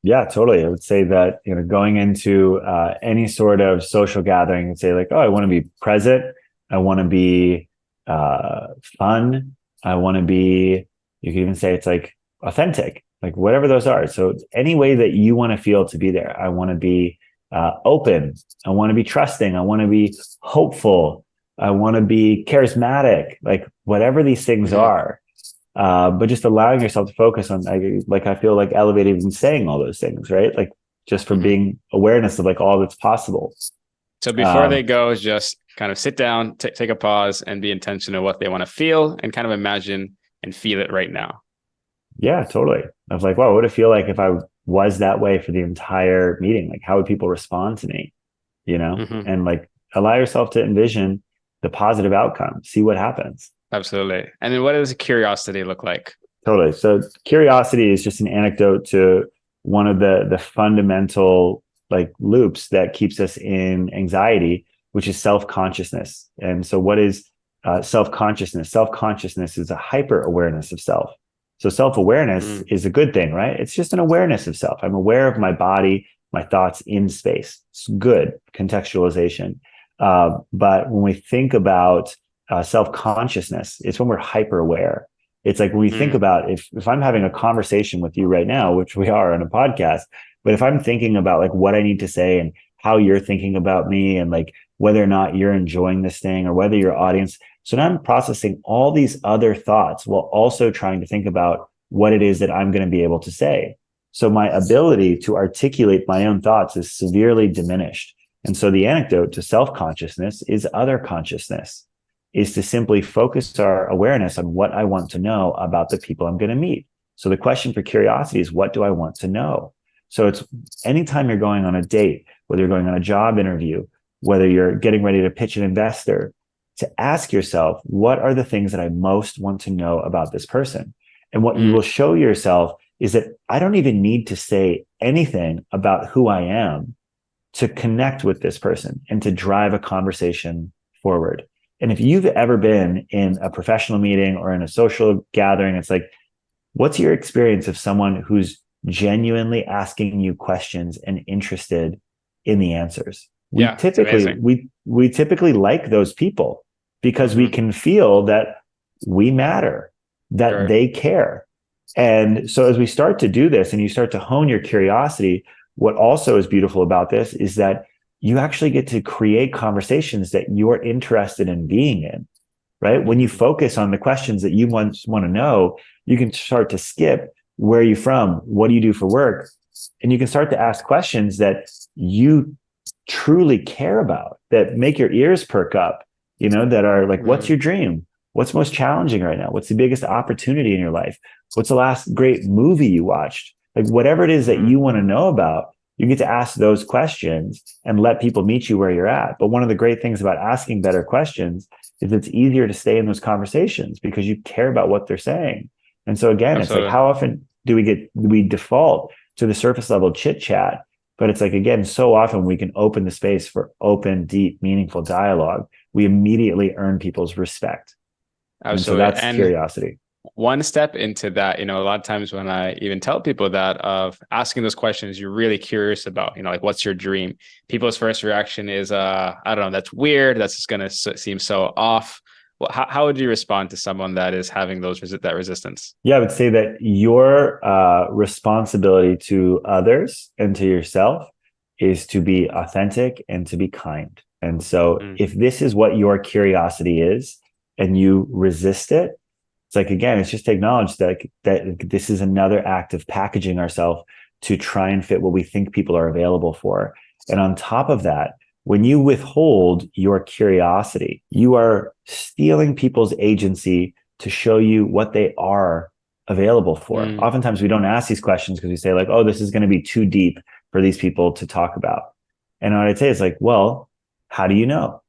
Yeah, totally. I would say that, going into any sort of social gathering and say like, oh, I want to be present. I want to be fun. I want to be, you could even say it's like authentic, like whatever those are. So any way that you want to feel to be there. I want to be open. I want to be trusting. I want to be hopeful. I want to be charismatic, like whatever these things Mm-hmm. are. But just allowing yourself to focus on, like I feel like elevated and saying all those things, right? Like just for Mm-hmm. being awareness of like all that's possible. So before they Um, go, just kind of sit down, take a pause, and be intentional what they want to feel, and kind of imagine and feel it right now. yeah, totally. I was like, wow, what would it feel like if I was that way for the entire meeting? Like, how would people respond to me? Mm-hmm. And like allow yourself to envision the positive outcome, see what happens. Absolutely. And then what does curiosity look like? Totally. So curiosity is just an anecdote to one of the fundamental like loops that keeps us in anxiety, which is self-consciousness. And so what is self-consciousness? Self-consciousness is a hyper awareness of self. So self-awareness Mm, is a good thing, right? It's just an awareness of self. I'm aware of my body, my thoughts in space. It's good contextualization. But when we think about self-consciousness, it's when we're hyper aware. It's like when we think mm, about if I'm having a conversation with you right now, which we are on a podcast, but if I'm thinking about like what I need to say and how you're thinking about me and like whether or not you're enjoying this thing or whether your audience, so now I'm processing all these other thoughts while also trying to think about what it is that I'm going to be able to say. So my ability to articulate my own thoughts is severely diminished. And so the antidote to self-consciousness is other consciousness, is to simply focus our awareness on what I want to know about the people I'm going to meet. So the question for curiosity is, what do I want to know? So it's anytime you're going on a date, whether you're going on a job interview, whether you're getting ready to pitch an investor, to ask yourself, what are the things that I most want to know about this person? And what you mm, will show yourself is that I don't even need to say anything about who I am to connect with this person and to drive a conversation forward. And if you've ever been in a professional meeting or in a social gathering, it's like, what's your experience of someone who's genuinely asking you questions and interested in the answers? We yeah, it's typically amazing. we typically like those people because we Mm-hmm. can feel that we matter, that Sure. they care. And so as we start to do this and you start to hone your curiosity, what also is beautiful about this is that you actually get to create conversations that you're interested in being in, right? When you Mm-hmm. focus on the questions that you want to know, you can start to skip, where are you from? What do you do for work? And you can start to ask questions that you truly care about, that make your ears perk up, that are like, what's Mm. your dream? What's most challenging right now? What's the biggest opportunity in your life? What's the last great movie you watched? Like, whatever it is that Mm. you want to know about, you get to ask those questions and let people meet you where you're at. But one of the great things about asking better questions is it's easier to stay in those conversations because you care about what they're saying. And so again, it's like, Absolutely. how often do we default to the surface level chit chat? But it's like, again, so often we can open the space for open, deep, meaningful dialogue. We immediately earn people's respect. And so Absolutely. that's And curiosity. one step into that, a lot of times when I even tell people that of asking those questions you're really curious about, like what's your dream? People's first reaction is, I don't know, that's weird. That's just gonna seem so off. Well, how would you respond to someone that is having that resistance? Yeah, I would say that your responsibility to others and to yourself is to be authentic and to be kind. And so Mm. if this is what your curiosity is and you resist it, it's like, again, it's just to acknowledge that this is another act of packaging ourselves to try and fit what we think people are available for. And on top of that, when you withhold your curiosity, you are stealing people's agency to show you what they are available for. Mm. Oftentimes we don't ask these questions because we say like, oh, this is going to be too deep for these people to talk about. And what I'd say is like, well, how do you know?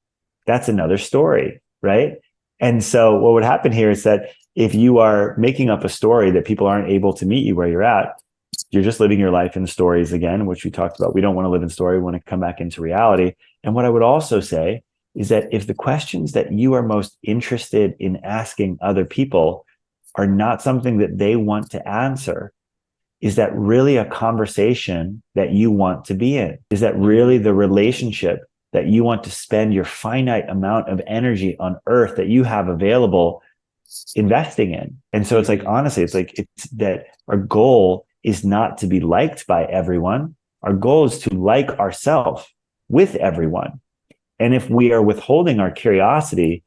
That's another story, right? And so what would happen here is that if you are making up a story that people aren't able to meet you where you're at, you're just living your life in stories again, which we talked about. We don't want to live in story. We want to come back into reality. And what I would also say is that if the questions that you are most interested in asking other people are not something that they want to answer, is that really a conversation that you want to be in? Is that really Mm. the relationship that you want to spend your finite amount of energy on earth that you have available investing in? And so it's like, Mm. honestly, it's that our goal is not to be liked by everyone. Our goal is to like ourselves with everyone. And if we are withholding our curiosity,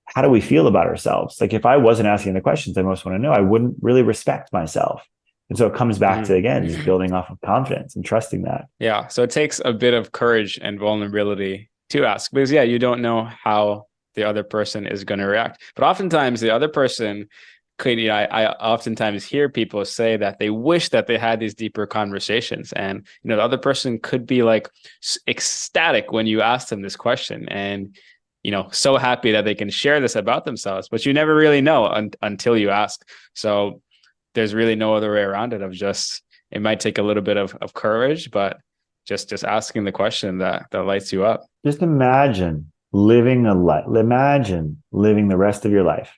how do we feel about ourselves? Like if I wasn't asking the questions I most want to know, I wouldn't really respect myself. And so it comes back to, Mm. again, just building off of confidence and trusting that. Yeah. So it takes a bit of courage and vulnerability to ask because, yeah, you don't know how the other person is going to react. But oftentimes, the other person could, I oftentimes hear people say that they wish that they had these deeper conversations. And, the other person could be like ecstatic when you ask them this question and, so happy that they can share this about themselves. But you never really know until you ask. So there's really no other way around it of just it might take a little bit of courage, but just asking the question that lights you up. Just imagine living a life, imagine living the rest of your life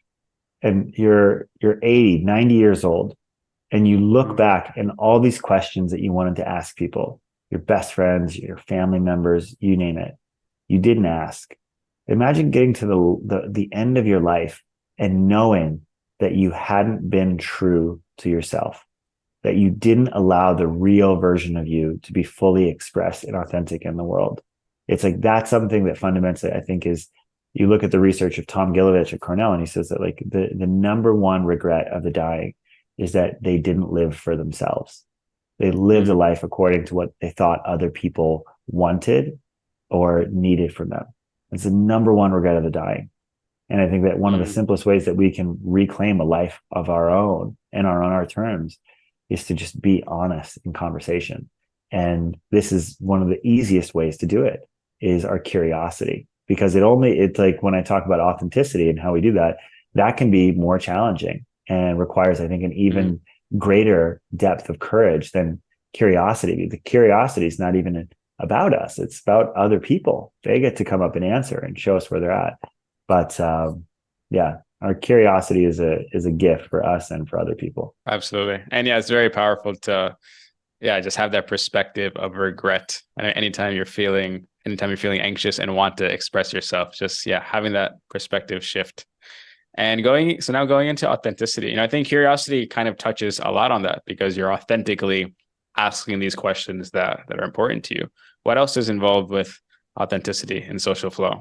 and you're 80, 90 years old and you look Mm. back and all these questions that you wanted to ask people, your best friends, your family members, you name it, you didn't ask. Imagine getting to the end of your life and knowing that you hadn't been true to yourself, that you didn't allow the real version of you to be fully expressed and authentic in the world. It's like that's something that fundamentally I think is, you look at the research of Tom Gilovich at Cornell, and he says that like the number one regret of the dying is that they didn't live for themselves. They lived a Mm. life according to what they thought other people wanted or needed from them. It's the number one regret of the dying. And I think that one of the Mm. simplest ways that we can reclaim a life of our own and on our terms is to just be honest in conversation. And this is one of the easiest ways to do it is our curiosity, because it's like when I talk about authenticity and how we do that, that can be more challenging and requires, I think, an Mm. even greater depth of courage than curiosity. The curiosity is not even about us. It's about other people. They get to come up and answer and show us where they're at. But yeah, our curiosity is a gift for us and for other people. Absolutely. And yeah, it's very powerful to just have that perspective of regret. And anytime you're feeling anxious and want to express yourself, just having that perspective shift. And going into authenticity. I think curiosity kind of touches a lot on that because you're authentically asking these questions that are important to you. What else is involved with authenticity and social flow?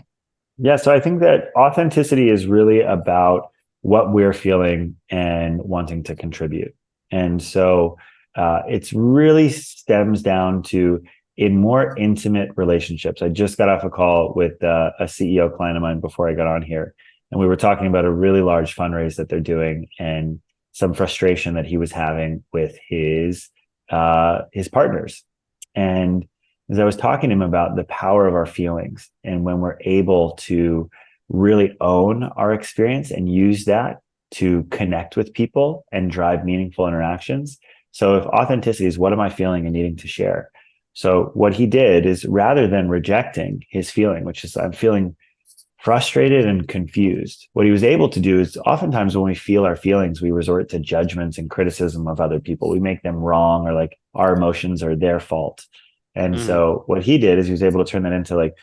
Yeah, so I think that authenticity is really about what we're feeling and wanting to contribute. And so It's really stems down to in more intimate relationships. I just got off a call with a CEO client of mine before I got on here, and we were talking about a really large fundraise that they're doing and some frustration that he was having with his partners. And as I was talking to him about the power of our feelings and when we're able to really own our experience and use that to connect with people and drive meaningful interactions. So if authenticity is what am I feeling and needing to share? So what he did is rather than rejecting his feeling, which is I'm feeling frustrated and confused, what he was able to do is oftentimes when we feel our feelings, we resort to judgments and criticism of other people. We make them wrong or like our emotions are their fault. And Mm-hmm. so what he did is he was able to turn that into like,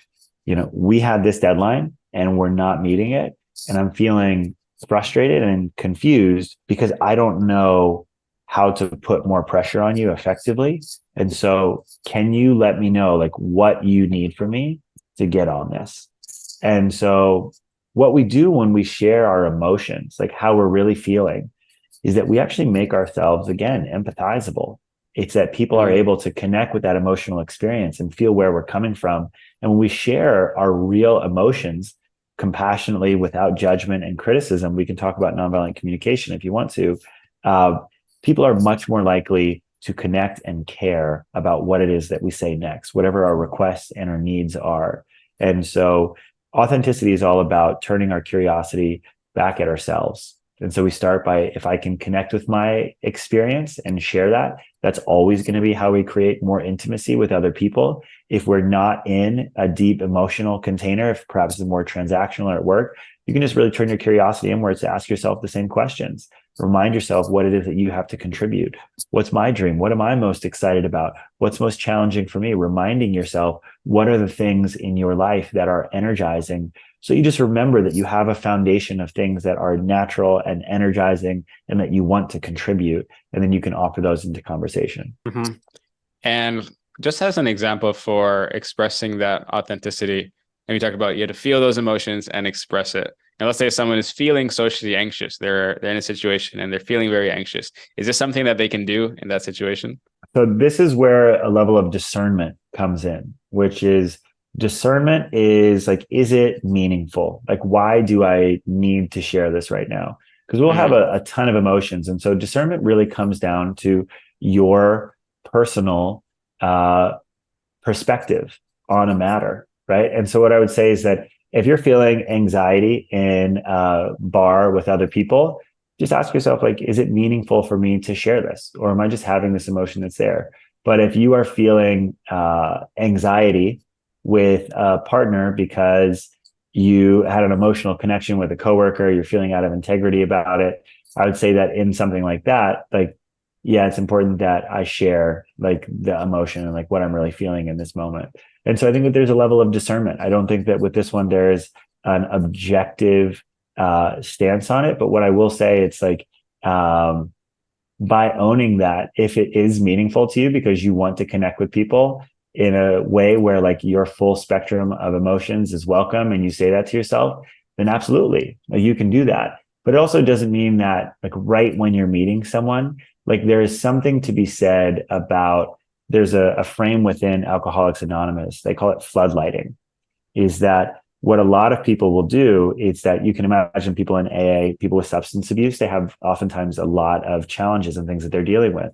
we had this deadline and we're not meeting it. And I'm feeling frustrated and confused because I don't know how to put more pressure on you effectively. And so can you let me know like what you need from me to get on this? And so what we do when we share our emotions, like how we're really feeling, is that we actually make ourselves again empathizable. It's that people are Mm-hmm. able to connect with that emotional experience and feel where we're coming from. And when we share our real emotions compassionately without judgment and criticism, we can talk about nonviolent communication if you want to. Uh, People are much more likely to connect and care about what it is that we say next, whatever our requests and our needs are. And so authenticity is all about turning our curiosity back at ourselves. And so we start by if I can connect with my experience and share that, that's always going to be how we create more intimacy with other people. If we're not in a deep emotional container, if perhaps it's more transactional or at work, you can just really turn your curiosity inwards to ask yourself the same questions. Remind yourself what it is that you have to contribute. What's my dream? What am I most excited about? What's most challenging for me? Reminding yourself what are the things in your life that are energizing. So you just remember that you have a foundation of things that are natural and energizing and that you want to contribute. And then you can offer those into conversation. Mm-hmm. And just as an example for expressing that authenticity, and we talked about you have to feel those emotions and express it. Now, let's say someone is feeling socially anxious. They're in a situation and they're feeling very anxious. Is this something that they can do in that situation? So this is where a level of discernment comes in, which is discernment is like, is it meaningful? Like, why do I need to share this right now? Because we'll have Mm-hmm. a ton of emotions. And so discernment really comes down to your personal uh, perspective on a matter, right? And so what I would say is that if you're feeling anxiety in a bar with other people, just ask yourself, like, is it meaningful for me to share this? Or am I just having this emotion that's there? But if you are feeling anxiety with a partner because you had an emotional connection with a coworker, you're feeling out of integrity about it, I would say that in something like that, like, yeah, it's important that I share like the emotion and like what I'm really feeling in this moment. And so I think that there's a level of discernment. I don't think that with this one, there's an objective stance on it. But what I will say, it's like by owning that, if it is meaningful to you because you want to connect with people in a way where like your full spectrum of emotions is welcome and you say that to yourself, then absolutely, like, you can do that. But it also doesn't mean that like right when you're meeting someone, like there is something to be said about there's a frame within Alcoholics Anonymous. They call it floodlighting, is that what a lot of people will do is that you can imagine people in AA, people with substance abuse, they have oftentimes a lot of challenges and things that they're dealing with.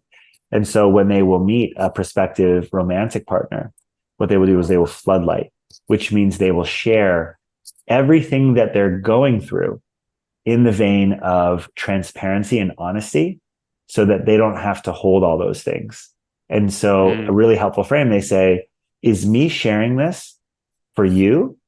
And so when they will meet a prospective romantic partner, what they will do is they will floodlight, which means they will share everything that they're going through in the vein of transparency and honesty so that they don't have to hold all those things. And so a Mm-hmm. really helpful frame, they say, is me sharing this for you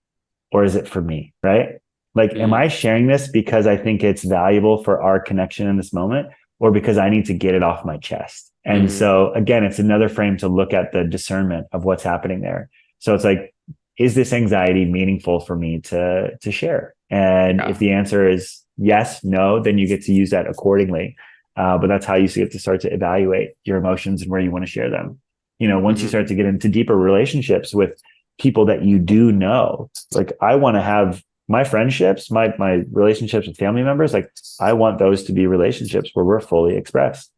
or is it for me? Right? Like, am I sharing this because I think it's valuable for our connection in this moment or because I need to get it off my chest? And Mm-hmm. so again, it's another frame to look at the discernment of what's happening there. So it's like, is this anxiety meaningful for me to share? And if Yeah. the answer is yes, no, then you get to use that accordingly. But that's how you get to start to evaluate your emotions and where you want to share them. Once you Mm-hmm. start to get into deeper relationships with people that you do know, like I want to have my friendships, my relationships with family members, like I want those to be relationships where we're fully expressed.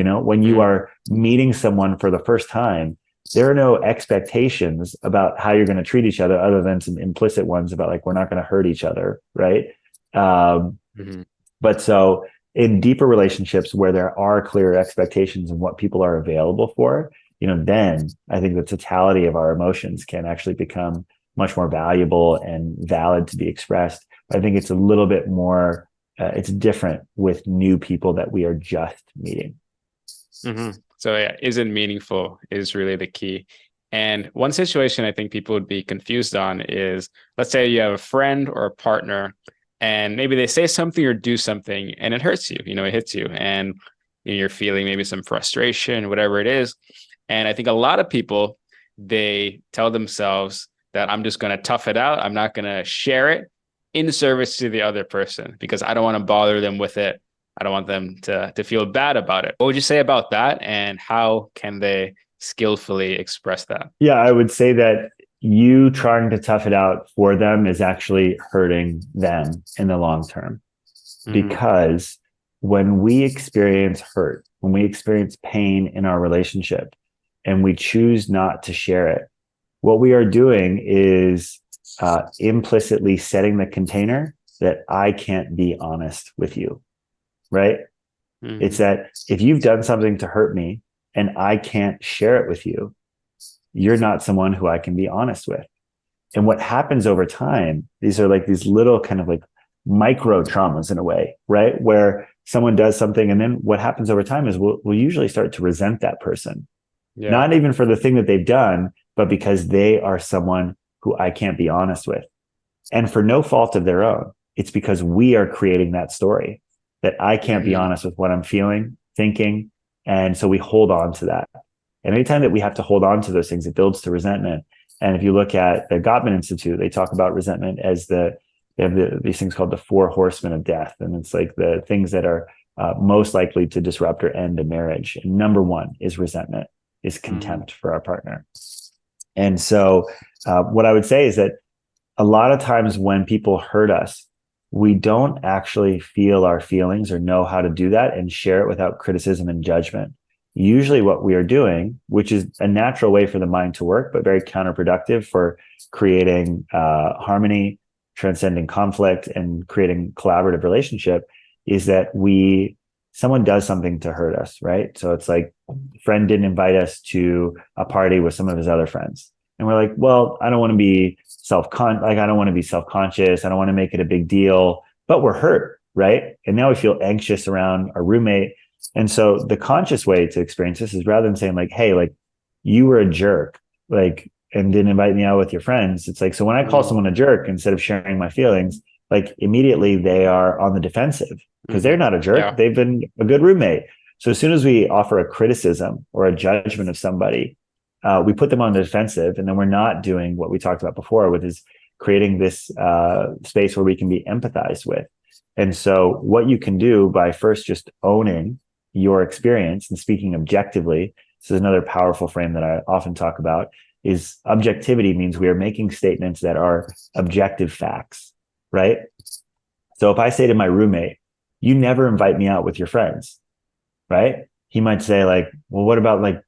When you Mm-hmm. are meeting someone for the first time, there are no expectations about how you're going to treat each other than some implicit ones about like, we're not going to hurt each other. Right. Um, Mm-hmm. but so in deeper relationships where there are clear expectations of what people are available for, then I think the totality of our emotions can actually become much more valuable and valid to be expressed. I think it's a little bit more, it's different with new people that we are just meeting. Mm-hmm. So yeah, is it meaningful is really the key. And one situation I think people would be confused on is, let's say you have a friend or a partner, and maybe they say something or do something, and it hurts you. It hits you, and you're feeling maybe some frustration, whatever it is. And I think a lot of people, they tell themselves that I'm just going to tough it out. I'm not going to share it in service to the other person because I don't want to bother them with it. I don't want them to feel bad about it. What would you say about that? And how can they skillfully express that? Yeah, I would say that you trying to tough it out for them is actually hurting them in the long term. Mm-hmm. Because when we experience hurt, when we experience pain in our relationship, and we choose not to share it, what we are doing is implicitly setting the container that I can't be honest with you, right? It's Mm-hmm. that if you've done something to hurt me and I can't share it with you, you're not someone who I can be honest with. And what happens over time, these are like these little kind of like micro traumas in a way, right? Where someone does something, and then what happens over time is we'll usually start to resent that person, Yeah. not even for the thing that they've done, but because they are someone who I can't be honest with. And for no fault of their own, it's because we are creating that story that I can't be Mm-hmm. honest with what I'm feeling, thinking. And so we hold on to that. And anytime that we have to hold on to those things, it builds to resentment. And if you look at the Gottman Institute, they talk about resentment as they have these things called the four horsemen of death. And it's like the things that are most likely to disrupt or end a marriage. And number one is resentment, is Mm-hmm. contempt for our partner. And so what I would say is that a lot of times when people hurt us, we don't actually feel our feelings or know how to do that and share it without criticism and judgment. Usually, what we are doing, which is a natural way for the mind to work, but very counterproductive for creating harmony, transcending conflict, and creating collaborative relationship, is that someone does something to hurt us, right? So it's like a friend didn't invite us to a party with some of his other friends, and we're like, well, I don't want to be I don't want to be self-conscious. I don't want to make it a big deal, but we're hurt, right? And now we feel anxious around our roommate. And so the conscious way to experience this is rather than saying like, hey, like you were a jerk, like, and didn't invite me out with your friends. It's like, so when I call someone a jerk, instead of sharing my feelings, like immediately they are on the defensive because Mm-hmm. they're not a jerk. Yeah. They've been a good roommate. So as soon as we offer a criticism or a judgment of somebody, we put them on the defensive, and then we're not doing what we talked about before, which is creating this space where we can be empathized with. And so, what you can do by first just owning your experience and speaking objectively, this is another powerful frame that I often talk about, is objectivity means we are making statements that are objective facts, right? So if I say to my roommate, you never invite me out with your friends, right? He might say like, well, what about like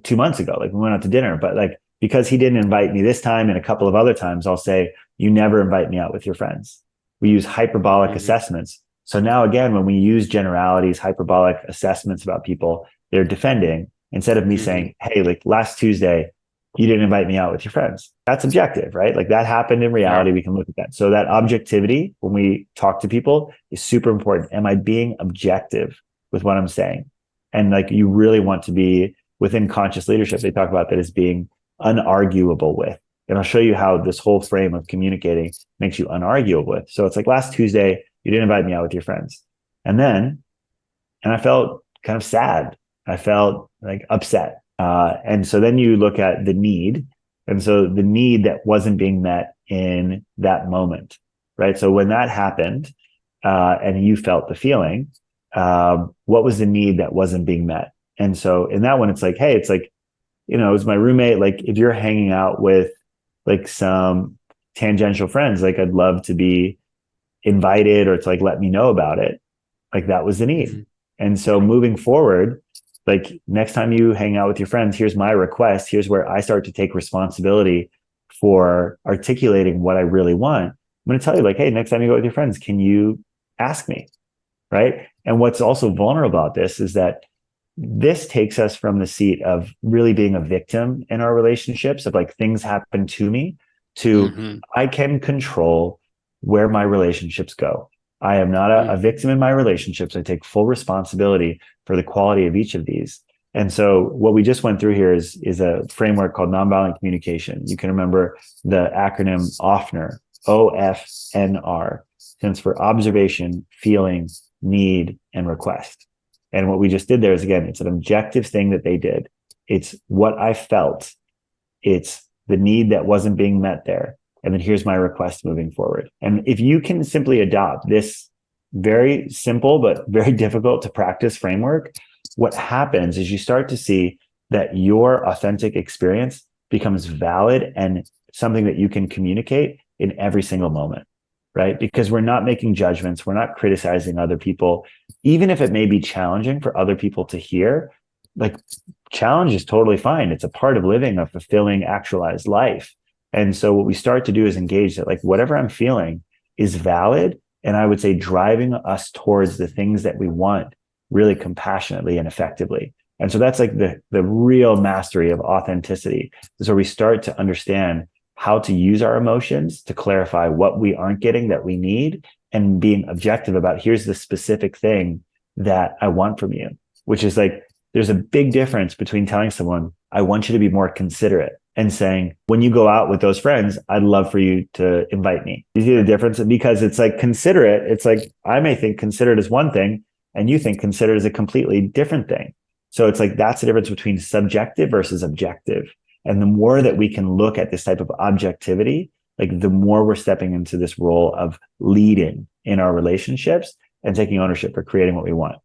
2 months ago? Like we went out to dinner, but like because he didn't invite me this time and a couple of other times, I'll say, you never invite me out with your friends. We use hyperbolic Mm-hmm. assessments. So now again, when we use generalities, hyperbolic assessments about people, they're defending instead of me Mm-hmm. saying, hey, like last Tuesday, you didn't invite me out with your friends. That's objective, right? Like that happened in Yeah. reality. We can look at that. So that objectivity, when we talk to people, is super important. Am I being objective with what I'm saying? And like you really want to be within conscious leadership, they talk about that as being unarguable with. And I'll show you how this whole frame of communicating makes you unarguable with. So it's like last Tuesday, you didn't invite me out with your friends. And I felt kind of sad. I felt like upset. And so then you look at the need. And so the need that wasn't being met in that moment, right? So when that happened and you felt the feeling, what was the need that wasn't being met? And so in that one, it's like, hey, it's like, it's my roommate. Like if you're hanging out with like some tangential friends, like I'd love to be invited or to like let me know about it. Like that was the need. Mm-hmm. And so moving forward, Like next time you hang out with your friends, here's my request. Here's where I start to take responsibility for articulating what I really want. I'm going to tell you, like, hey, next time you go with your friends, can you ask me? Right. And what's also vulnerable about this is that this takes us from the seat of really being a victim in our relationships, of like things happen to me, to Mm-hmm. I can control where my relationships go. I am not a victim in my relationships. I take full responsibility for the quality of each of these. And so what we just went through here is a framework called nonviolent communication. You can remember the acronym OFNR, OFNR, stands for observation, feeling, need, and request. And what we just did there is, again, it's an objective thing that they did. It's what I felt. It's the need that wasn't being met there. And then here's my request moving forward. And if you can simply adopt this very simple but very difficult to practice framework, what happens is you start to see that your authentic experience becomes valid and something that you can communicate in every single moment, right? Because we're not making judgments, we're not criticizing other people, even if it may be challenging for other people to hear. Like, challenge is totally fine. It's a part of living a fulfilling, actualized life. And so what we start to do is engage that, like, whatever I'm feeling is valid. And I would say driving us towards the things that we want really compassionately and effectively. And so that's like the real mastery of authenticity, is where we start to understand how to use our emotions to clarify what we aren't getting that we need, and being objective about, here's the specific thing that I want from you, which is like, there's a big difference between telling someone, I want you to be more considerate, and saying, when you go out with those friends, I'd love for you to invite me. You see the difference? Because it's like considerate. It's like, I may think considerate is one thing, and you think considerate is a completely different thing. So it's like, that's the difference between subjective versus objective. And the more that we can look at this type of objectivity, like the more we're stepping into this role of leading in our relationships and taking ownership for creating what we want.